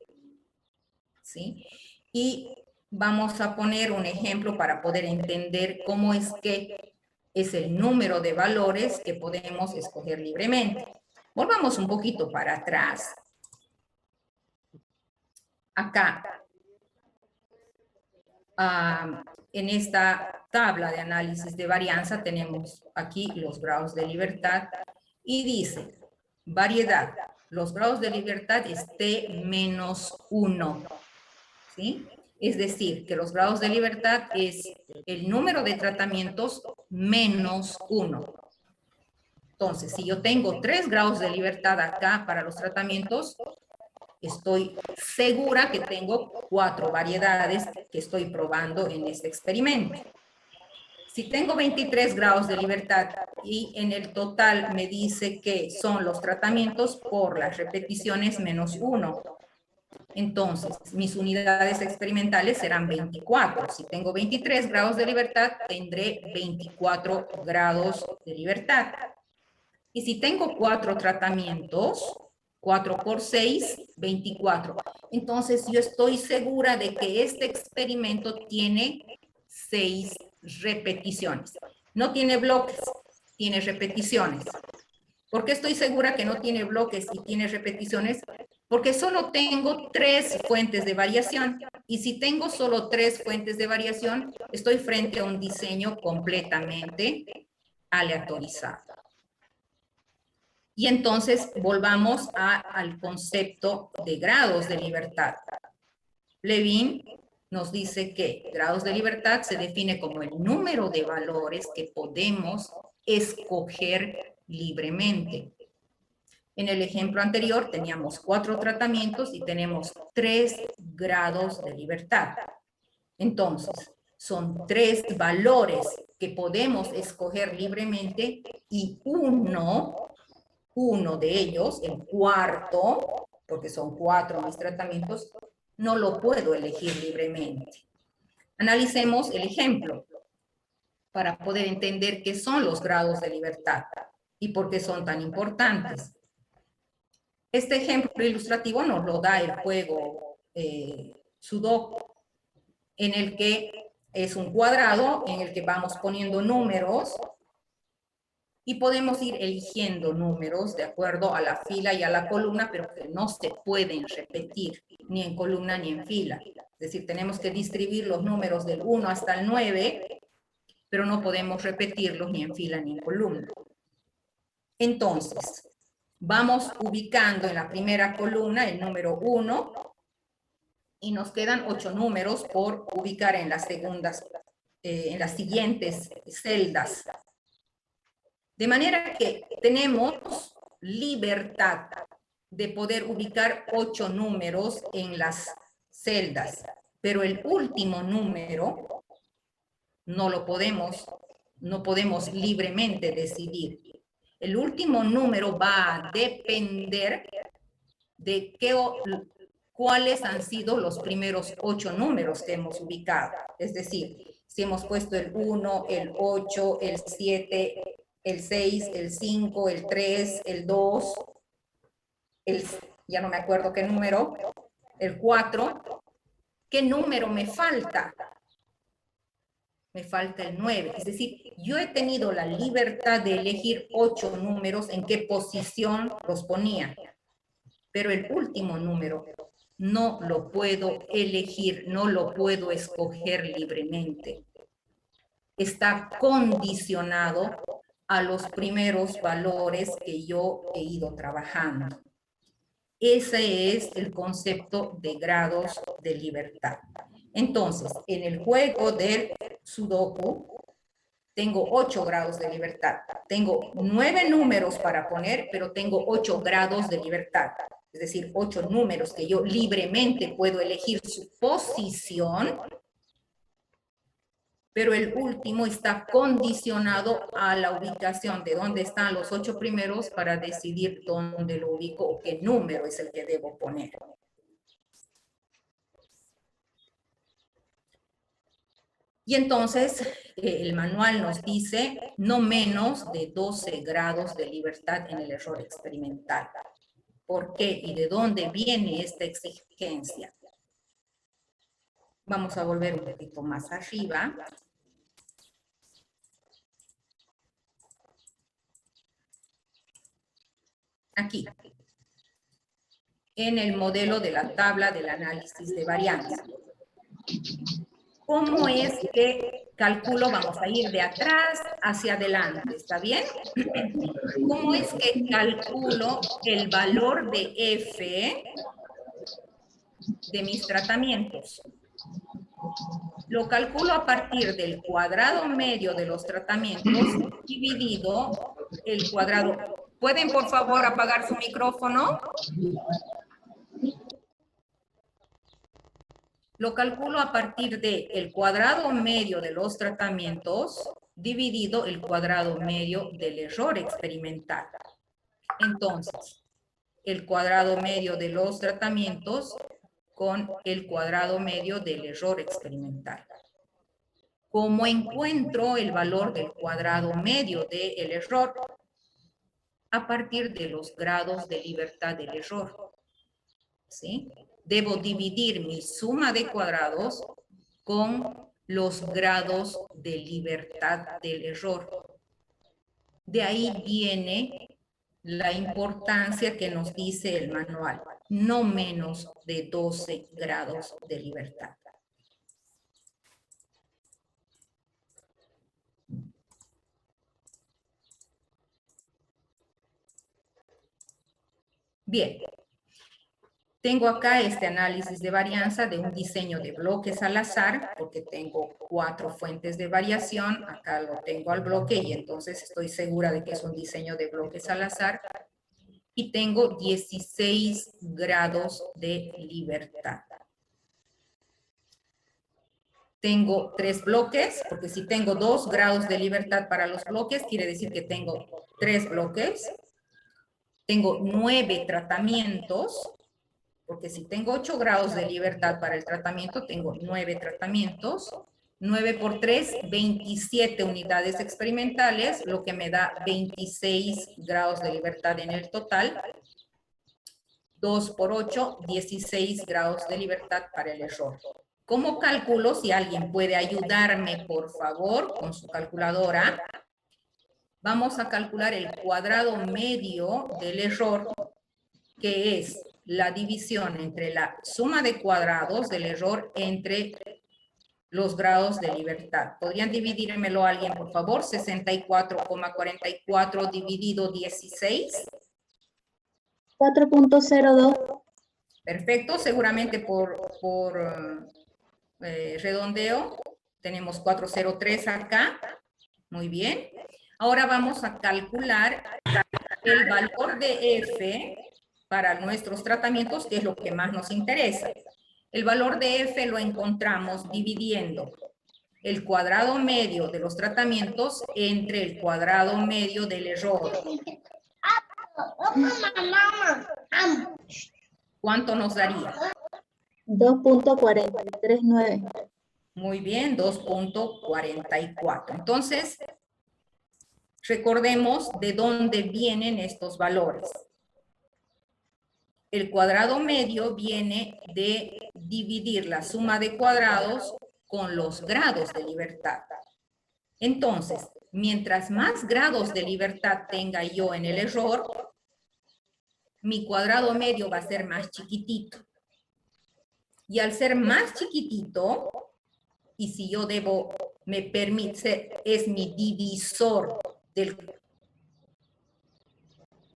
¿sí? Y vamos a poner un ejemplo para poder entender cómo es que es el número de valores que podemos escoger libremente. Volvamos un poquito para atrás. Acá, en esta tabla de análisis de varianza tenemos aquí los grados de libertad y dice, variedad, los grados de libertad es T-1, ¿sí? Es decir, que los grados de libertad es el número de tratamientos menos 1. Entonces, si yo tengo 3 grados de libertad acá para los tratamientos, Estoy segura que tengo 4 variedades que estoy probando en este experimento. Si tengo 23 grados de libertad y en el total me dice que son los tratamientos por las repeticiones menos 1, entonces mis unidades experimentales serán 24. Si tengo 23 grados de libertad, tendré 24 grados de libertad. Y si tengo 4 tratamientos, 4 por 6, 24. Entonces yo estoy segura de que este experimento tiene 6 repeticiones. No tiene bloques, tiene repeticiones. ¿Por qué estoy segura que no tiene bloques y tiene repeticiones? Porque solo tengo 3 fuentes de variación. Y si tengo solo 3 fuentes de variación, estoy frente a un diseño completamente aleatorizado. Y entonces volvamos al concepto de grados de libertad. Levin nos dice que grados de libertad se define como el número de valores que podemos escoger libremente. En el ejemplo anterior teníamos 4 tratamientos y tenemos 3 grados de libertad. Entonces, son 3 valores que podemos escoger libremente y uno de ellos, el cuarto, porque son 4 mis tratamientos, no lo puedo elegir libremente. Analicemos el ejemplo para poder entender qué son los grados de libertad y por qué son tan importantes. Este ejemplo ilustrativo nos lo da el juego Sudoku, en el que es un cuadrado en el que vamos poniendo números y podemos ir eligiendo números de acuerdo a la fila y a la columna, pero que no se pueden repetir ni en columna ni en fila. Es decir, tenemos que distribuir los números del 1 hasta el 9, pero no podemos repetirlos ni en fila ni en columna. Entonces, vamos ubicando en la primera columna el número 1 y nos quedan 8 números por ubicar en las siguientes celdas. De manera que tenemos libertad de poder ubicar 8 números en las celdas, pero el último número no podemos libremente decidir. El último número va a depender de cuáles han sido los primeros 8 números que hemos ubicado. Es decir, si hemos puesto el 1, el 8, el 7, el 6, el 5, el 3, el 2, ya no me acuerdo qué número, el 4, ¿qué número me falta? Me falta el 9. Es decir, yo he tenido la libertad de elegir 8 números en qué posición los ponía, pero el último número no lo puedo elegir, no lo puedo escoger libremente. Está condicionado a los primeros valores que yo he ido trabajando. Ese es el concepto de grados de libertad. Entonces, en el juego del Sudoku, tengo 8 grados de libertad. Tengo 9 números para poner, pero tengo 8 grados de libertad. Es decir, 8 números que yo libremente puedo elegir su posición, pero el último está condicionado a la ubicación de dónde están los 8 primeros para decidir dónde lo ubico o qué número es el que debo poner. Y entonces el manual nos dice no menos de 12 grados de libertad en el error experimental. ¿Por qué y de dónde viene esta exigencia? Vamos a volver un poquito más arriba. Aquí, en el modelo de la tabla del análisis de varianza. ¿Cómo es que calculo? Vamos a ir de atrás hacia adelante, ¿está bien? ¿Cómo es que calculo el valor de F de mis tratamientos? Lo calculo a partir del cuadrado medio de los tratamientos dividido el cuadrado. ¿Pueden, por favor, apagar su micrófono? Lo calculo a partir de el cuadrado medio de los tratamientos dividido el cuadrado medio del error experimental. Entonces, el cuadrado medio de los tratamientos con el cuadrado medio del error experimental. ¿Cómo encuentro el valor del cuadrado medio del error? A partir de los grados de libertad del error. ¿Sí? Debo dividir mi suma de cuadrados con los grados de libertad del error. De ahí viene la importancia que nos dice el manual, no menos de 12 grados de libertad. Bien, tengo acá este análisis de varianza de un diseño de bloques al azar, porque tengo 4 fuentes de variación, acá lo tengo al bloque y entonces estoy segura de que es un diseño de bloques al azar. Y tengo 16 grados de libertad. Tengo 3 bloques, porque si tengo 2 grados de libertad para los bloques, quiere decir que tengo 3 bloques. Tengo 9 tratamientos, porque si tengo 8 grados de libertad para el tratamiento, tengo 9 tratamientos. 9 por 3, 27 unidades experimentales, lo que me da 26 grados de libertad en el total. 2 por 8, 16 grados de libertad para el error. ¿Cómo calculo? Si alguien puede ayudarme, por favor, con su calculadora. Vamos a calcular el cuadrado medio del error, que es la división entre la suma de cuadrados del error entre los grados de libertad. ¿Podrían dividírmelo alguien, por favor? 64,44 dividido 16. 4.02. Perfecto, seguramente por redondeo tenemos 403 acá. Muy bien. Ahora vamos a calcular el valor de F para nuestros tratamientos, que es lo que más nos interesa. El valor de F lo encontramos dividiendo el cuadrado medio de los tratamientos entre el cuadrado medio del error. ¿Cuánto nos daría? 2.439. Muy bien, 2.44. Entonces, recordemos de dónde vienen estos valores. El cuadrado medio viene de dividir la suma de cuadrados con los grados de libertad. Entonces, mientras más grados de libertad tenga yo en el error, mi cuadrado medio va a ser más chiquitito. Y al ser más chiquitito, y si yo debo, me permite, es mi divisor del...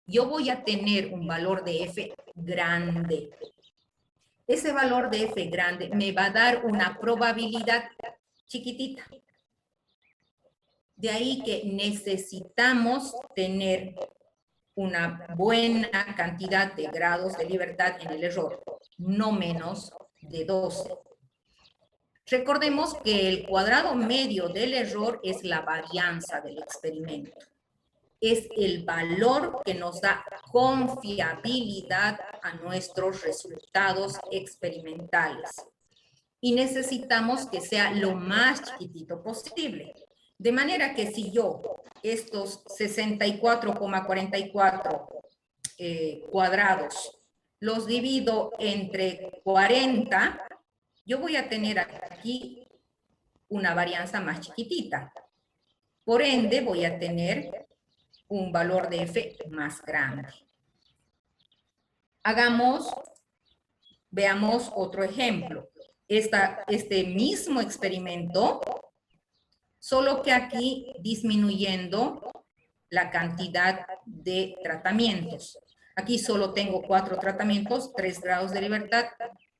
Yo voy a tener un valor de F grande. Ese valor de F grande me va a dar una probabilidad chiquitita. De ahí que necesitamos tener una buena cantidad de grados de libertad en el error, no menos de 12. Recordemos que el cuadrado medio del error es la varianza del experimento. Es el valor que nos da confiabilidad a nuestros resultados experimentales. Y necesitamos que sea lo más chiquitito posible. De manera que si yo estos 64,44 cuadrados los divido entre 40, yo voy a tener aquí una varianza más chiquitita. Por ende, voy a tener un valor de F más grande. Veamos otro ejemplo. Este mismo experimento, solo que aquí disminuyendo la cantidad de tratamientos. Aquí solo tengo 4 tratamientos, 3 grados de libertad.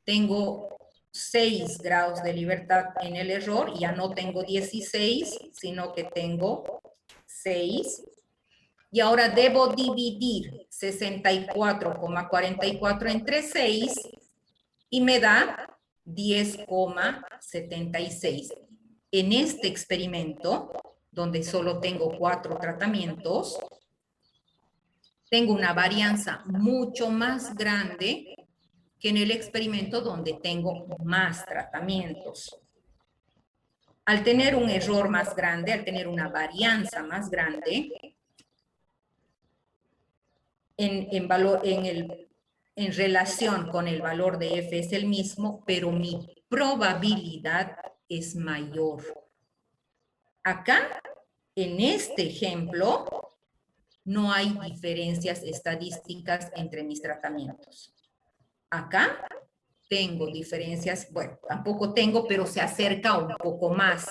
Tengo 6 grados de libertad en el error. Ya no tengo 16, sino que tengo 6. Y ahora debo dividir 64,44 entre 6 y me da 10,76. En este experimento, donde solo tengo 4 tratamientos, tengo una varianza mucho más grande que en el experimento donde tengo más tratamientos. Al tener un error más grande, al tener una varianza más grande, en relación con el valor de F es el mismo, pero mi probabilidad es mayor. Acá, en este ejemplo, no hay diferencias estadísticas entre mis tratamientos. Acá tengo diferencias, bueno, tampoco tengo, pero se acerca un poco más.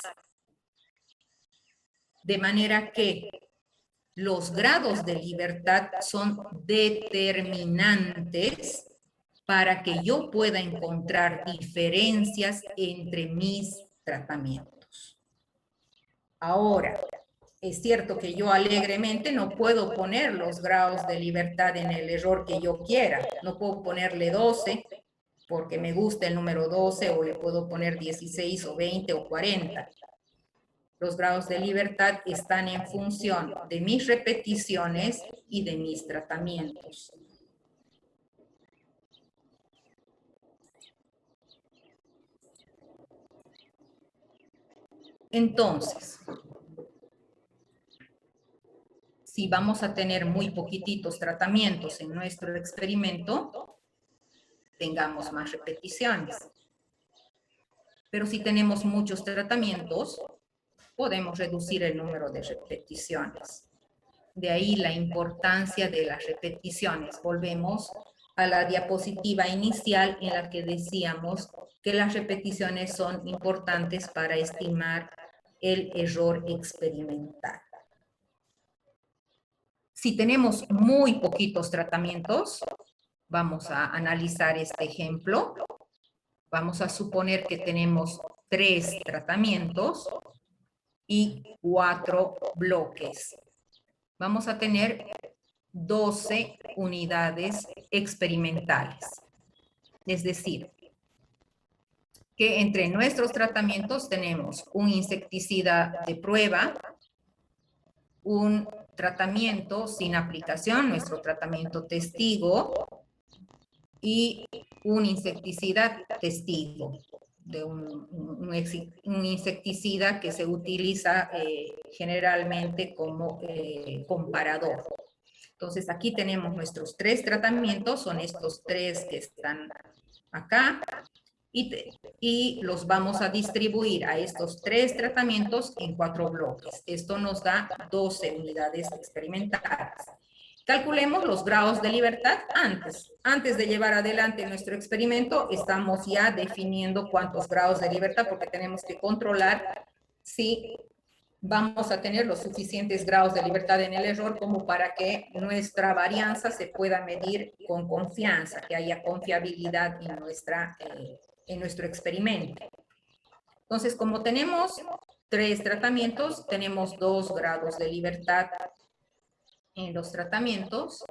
De manera que los grados de libertad son determinantes para que yo pueda encontrar diferencias entre mis tratamientos. Ahora, es cierto que yo alegremente no puedo poner los grados de libertad en el error que yo quiera. No puedo ponerle 12 porque me gusta el número 12, o le puedo poner 16 o 20 o 40. Los grados de libertad están en función de mis repeticiones y de mis tratamientos. Entonces, si vamos a tener muy poquititos tratamientos en nuestro experimento, tengamos más repeticiones. Pero si tenemos muchos tratamientos, podemos reducir el número de repeticiones. De ahí la importancia de las repeticiones. Volvemos a la diapositiva inicial en la que decíamos que las repeticiones son importantes para estimar el error experimental. Si tenemos muy poquitos tratamientos, vamos a analizar este ejemplo. Vamos a suponer que tenemos 3 tratamientos y 4 bloques. Vamos a tener 12 unidades experimentales. Es decir, que entre nuestros tratamientos tenemos un insecticida de prueba, un tratamiento sin aplicación, nuestro tratamiento testigo, y un insecticida testigo, de un insecticida que se utiliza generalmente como comparador. Entonces aquí tenemos nuestros 3 tratamientos, son estos 3 que están acá, y los vamos a distribuir a estos 3 tratamientos en 4 bloques. Esto nos da 12 unidades experimentales. Calculemos los grados de libertad antes. Antes de llevar adelante nuestro experimento, estamos ya definiendo cuántos grados de libertad, porque tenemos que controlar si vamos a tener los suficientes grados de libertad en el error como para que nuestra varianza se pueda medir con confianza, que haya confiabilidad en nuestro experimento. Entonces, como tenemos 3 tratamientos, tenemos 2 grados de libertad en los tratamientos.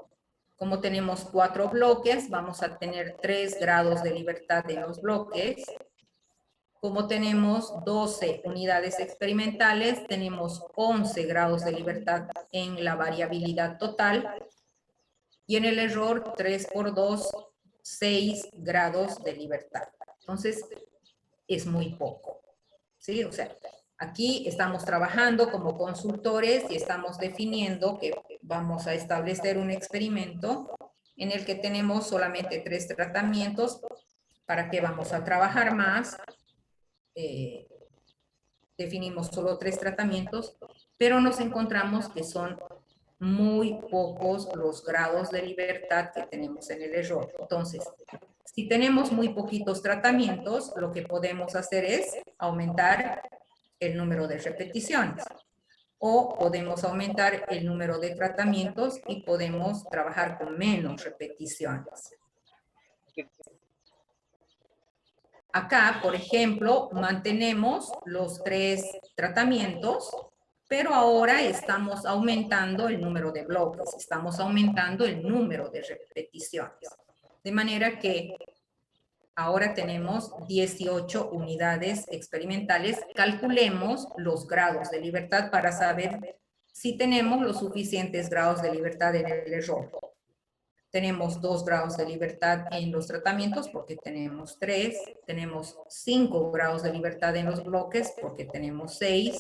Como tenemos 4 bloques, vamos a tener 3 grados de libertad en los bloques. Como tenemos 12 unidades experimentales, tenemos 11 grados de libertad en la variabilidad total. Y en el error, 3 por 2, 6 grados de libertad. Entonces, es muy poco. ¿Sí? O sea, aquí estamos trabajando como consultores y estamos definiendo que vamos a establecer un experimento en el que tenemos solamente 3 tratamientos. ¿Para qué vamos a trabajar más? Definimos solo 3 tratamientos, pero nos encontramos que son muy pocos los grados de libertad que tenemos en el error. Entonces, si tenemos muy poquitos tratamientos, lo que podemos hacer es aumentar el número de repeticiones, o podemos aumentar el número de tratamientos y podemos trabajar con menos repeticiones. Acá, por ejemplo, mantenemos los 3 tratamientos, pero ahora estamos aumentando el número de bloques, estamos aumentando el número de repeticiones. De manera que Ahora tenemos 18 unidades experimentales. Calculemos los grados de libertad para saber si tenemos los suficientes grados de libertad en el error. Tenemos 2 grados de libertad en los tratamientos porque tenemos 3. Tenemos 5 grados de libertad en los bloques porque tenemos 6.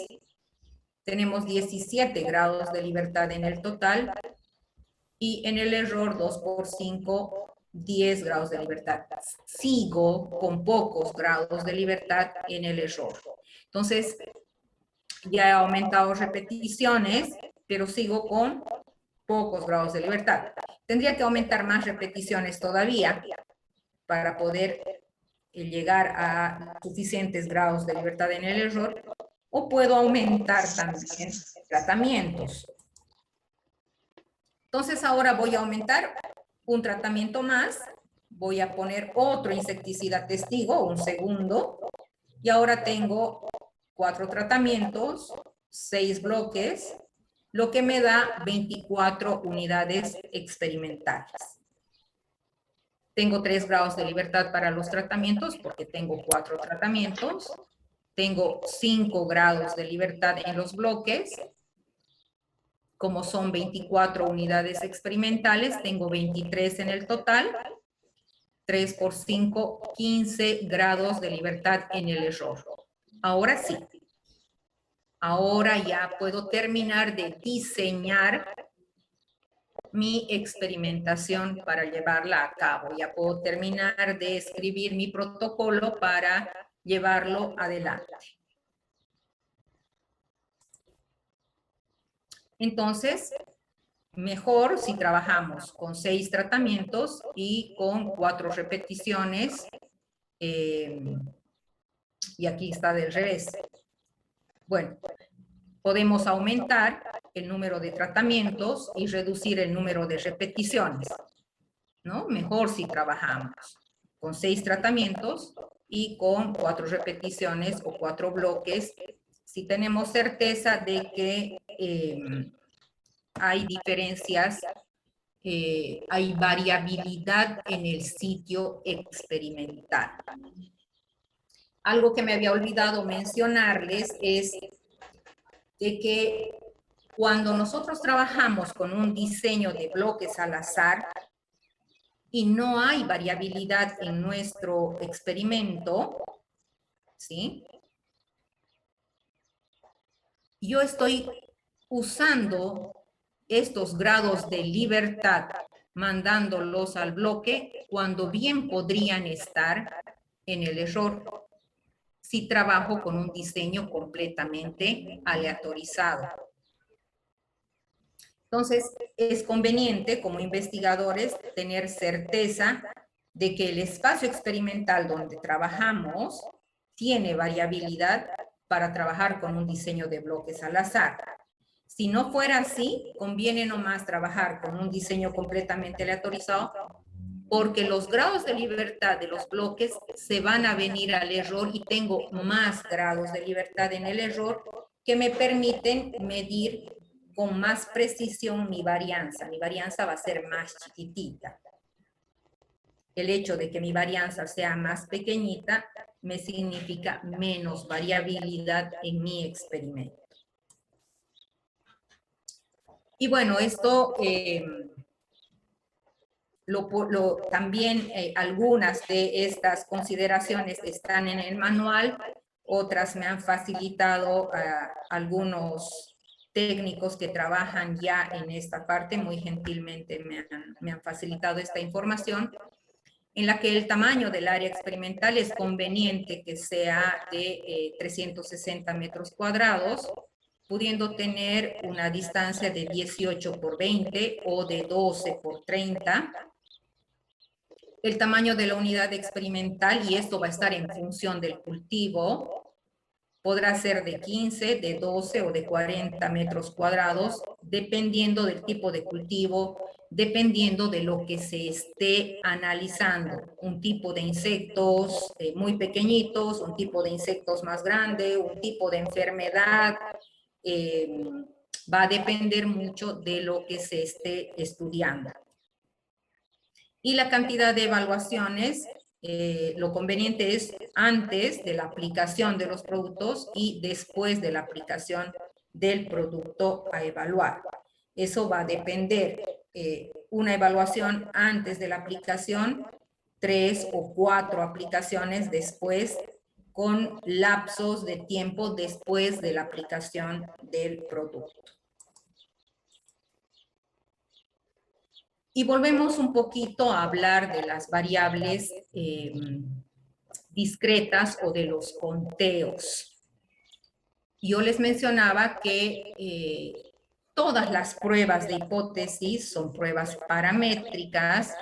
Tenemos 17 grados de libertad en el total. Y en el error 2 por 5, 10 grados de libertad. Sigo con pocos grados de libertad en el error. Entonces, ya he aumentado repeticiones, pero sigo con pocos grados de libertad. Tendría que aumentar más repeticiones todavía para poder llegar a suficientes grados de libertad en el error, o puedo aumentar también tratamientos. Entonces ahora voy a aumentar un tratamiento más, voy a poner otro insecticida testigo, un segundo, y ahora tengo 4 tratamientos, 6 bloques, lo que me da 24 unidades experimentales. Tengo 3 grados de libertad para los tratamientos porque tengo 4 tratamientos. Tengo 5 grados de libertad en los bloques. Como son 24 unidades experimentales, tengo 23 en el total. 3 por 5, 15 grados de libertad en el error. Ahora sí. Ahora ya puedo terminar de diseñar mi experimentación para llevarla a cabo. Ya puedo terminar de escribir mi protocolo para llevarlo adelante. Entonces, mejor si trabajamos con 6 tratamientos y con 4 repeticiones. Y aquí está del revés. Bueno, podemos aumentar el número de tratamientos y reducir el número de repeticiones, ¿no? Mejor si trabajamos con 6 tratamientos y con 4 repeticiones o 4 bloques, si tenemos certeza de que hay diferencias, hay variabilidad en el sitio experimental. Algo que me había olvidado mencionarles es de que cuando nosotros trabajamos con un diseño de bloques al azar y no hay variabilidad en nuestro experimento, ¿sí? Yo estoy usando estos grados de libertad, mandándolos al bloque cuando bien podrían estar en el error si trabajo con un diseño completamente aleatorizado. Entonces, es conveniente como investigadores tener certeza de que el espacio experimental donde trabajamos tiene variabilidad para trabajar con un diseño de bloques al azar. Si no fuera así, conviene nomás trabajar con un diseño completamente aleatorizado, porque los grados de libertad de los bloques se van a venir al error y tengo más grados de libertad en el error que me permiten medir con más precisión mi varianza. Mi varianza va a ser más chiquitita. El hecho de que mi varianza sea más pequeñita me significa menos variabilidad en mi experimento. Y bueno, esto también algunas de estas consideraciones están en el manual, otras me han facilitado algunos técnicos que trabajan ya en esta parte, muy gentilmente me han facilitado esta información, en la que el tamaño del área experimental es conveniente que sea de 360 metros cuadrados, pudiendo tener una distancia de 18 por 20 o de 12 por 30. El tamaño de la unidad experimental, y esto va a estar en función del cultivo, podrá ser de 15, de 12 o de 40 metros cuadrados, dependiendo del tipo de cultivo, dependiendo de lo que se esté analizando. Un tipo de insectos muy pequeñitos, un tipo de insectos más grande, un tipo de enfermedad, va a depender mucho de lo que se esté estudiando. Y la cantidad de evaluaciones lo conveniente es antes de la aplicación de los productos y después de la aplicación del producto a evaluar. Eso va a depender, una evaluación antes de la aplicación, 3 o 4 aplicaciones después, con lapsos de tiempo después de la aplicación del producto. Y volvemos un poquito a hablar de las variables discretas o de los conteos. Yo les mencionaba que todas las pruebas de hipótesis son pruebas paramétricas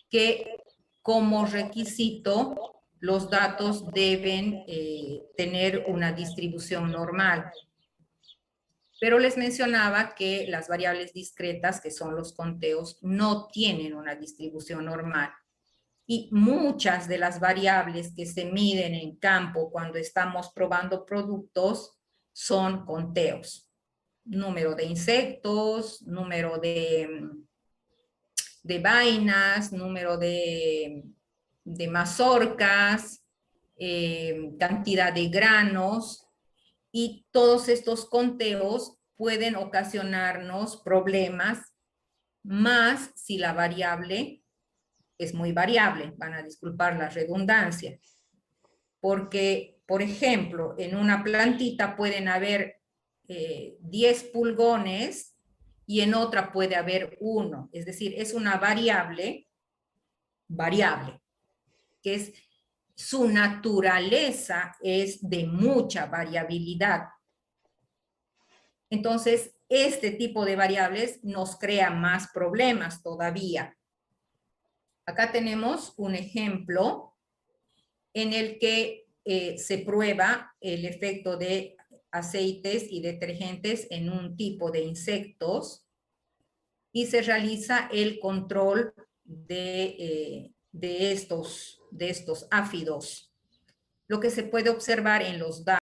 que como requisito los datos deben tener una distribución normal. Pero les mencionaba que las variables discretas, que son los conteos, no tienen una distribución normal. Y muchas de las variables que se miden en campo cuando estamos probando productos son conteos. Número de insectos, número de vainas, número de mazorcas, cantidad de granos, y todos estos conteos pueden ocasionarnos problemas, más si la variable es muy variable. Van a disculpar la redundancia, porque, por ejemplo, en una plantita pueden haber 10 pulgones y en otra puede haber 1. Es decir, es una variable, que es su naturaleza es de mucha variabilidad. Entonces, este tipo de variables nos crea más problemas todavía. Acá tenemos un ejemplo en el que se prueba el efecto de aceites y detergentes en un tipo de insectos y se realiza el control de estos áfidos. Lo que se puede observar en los datos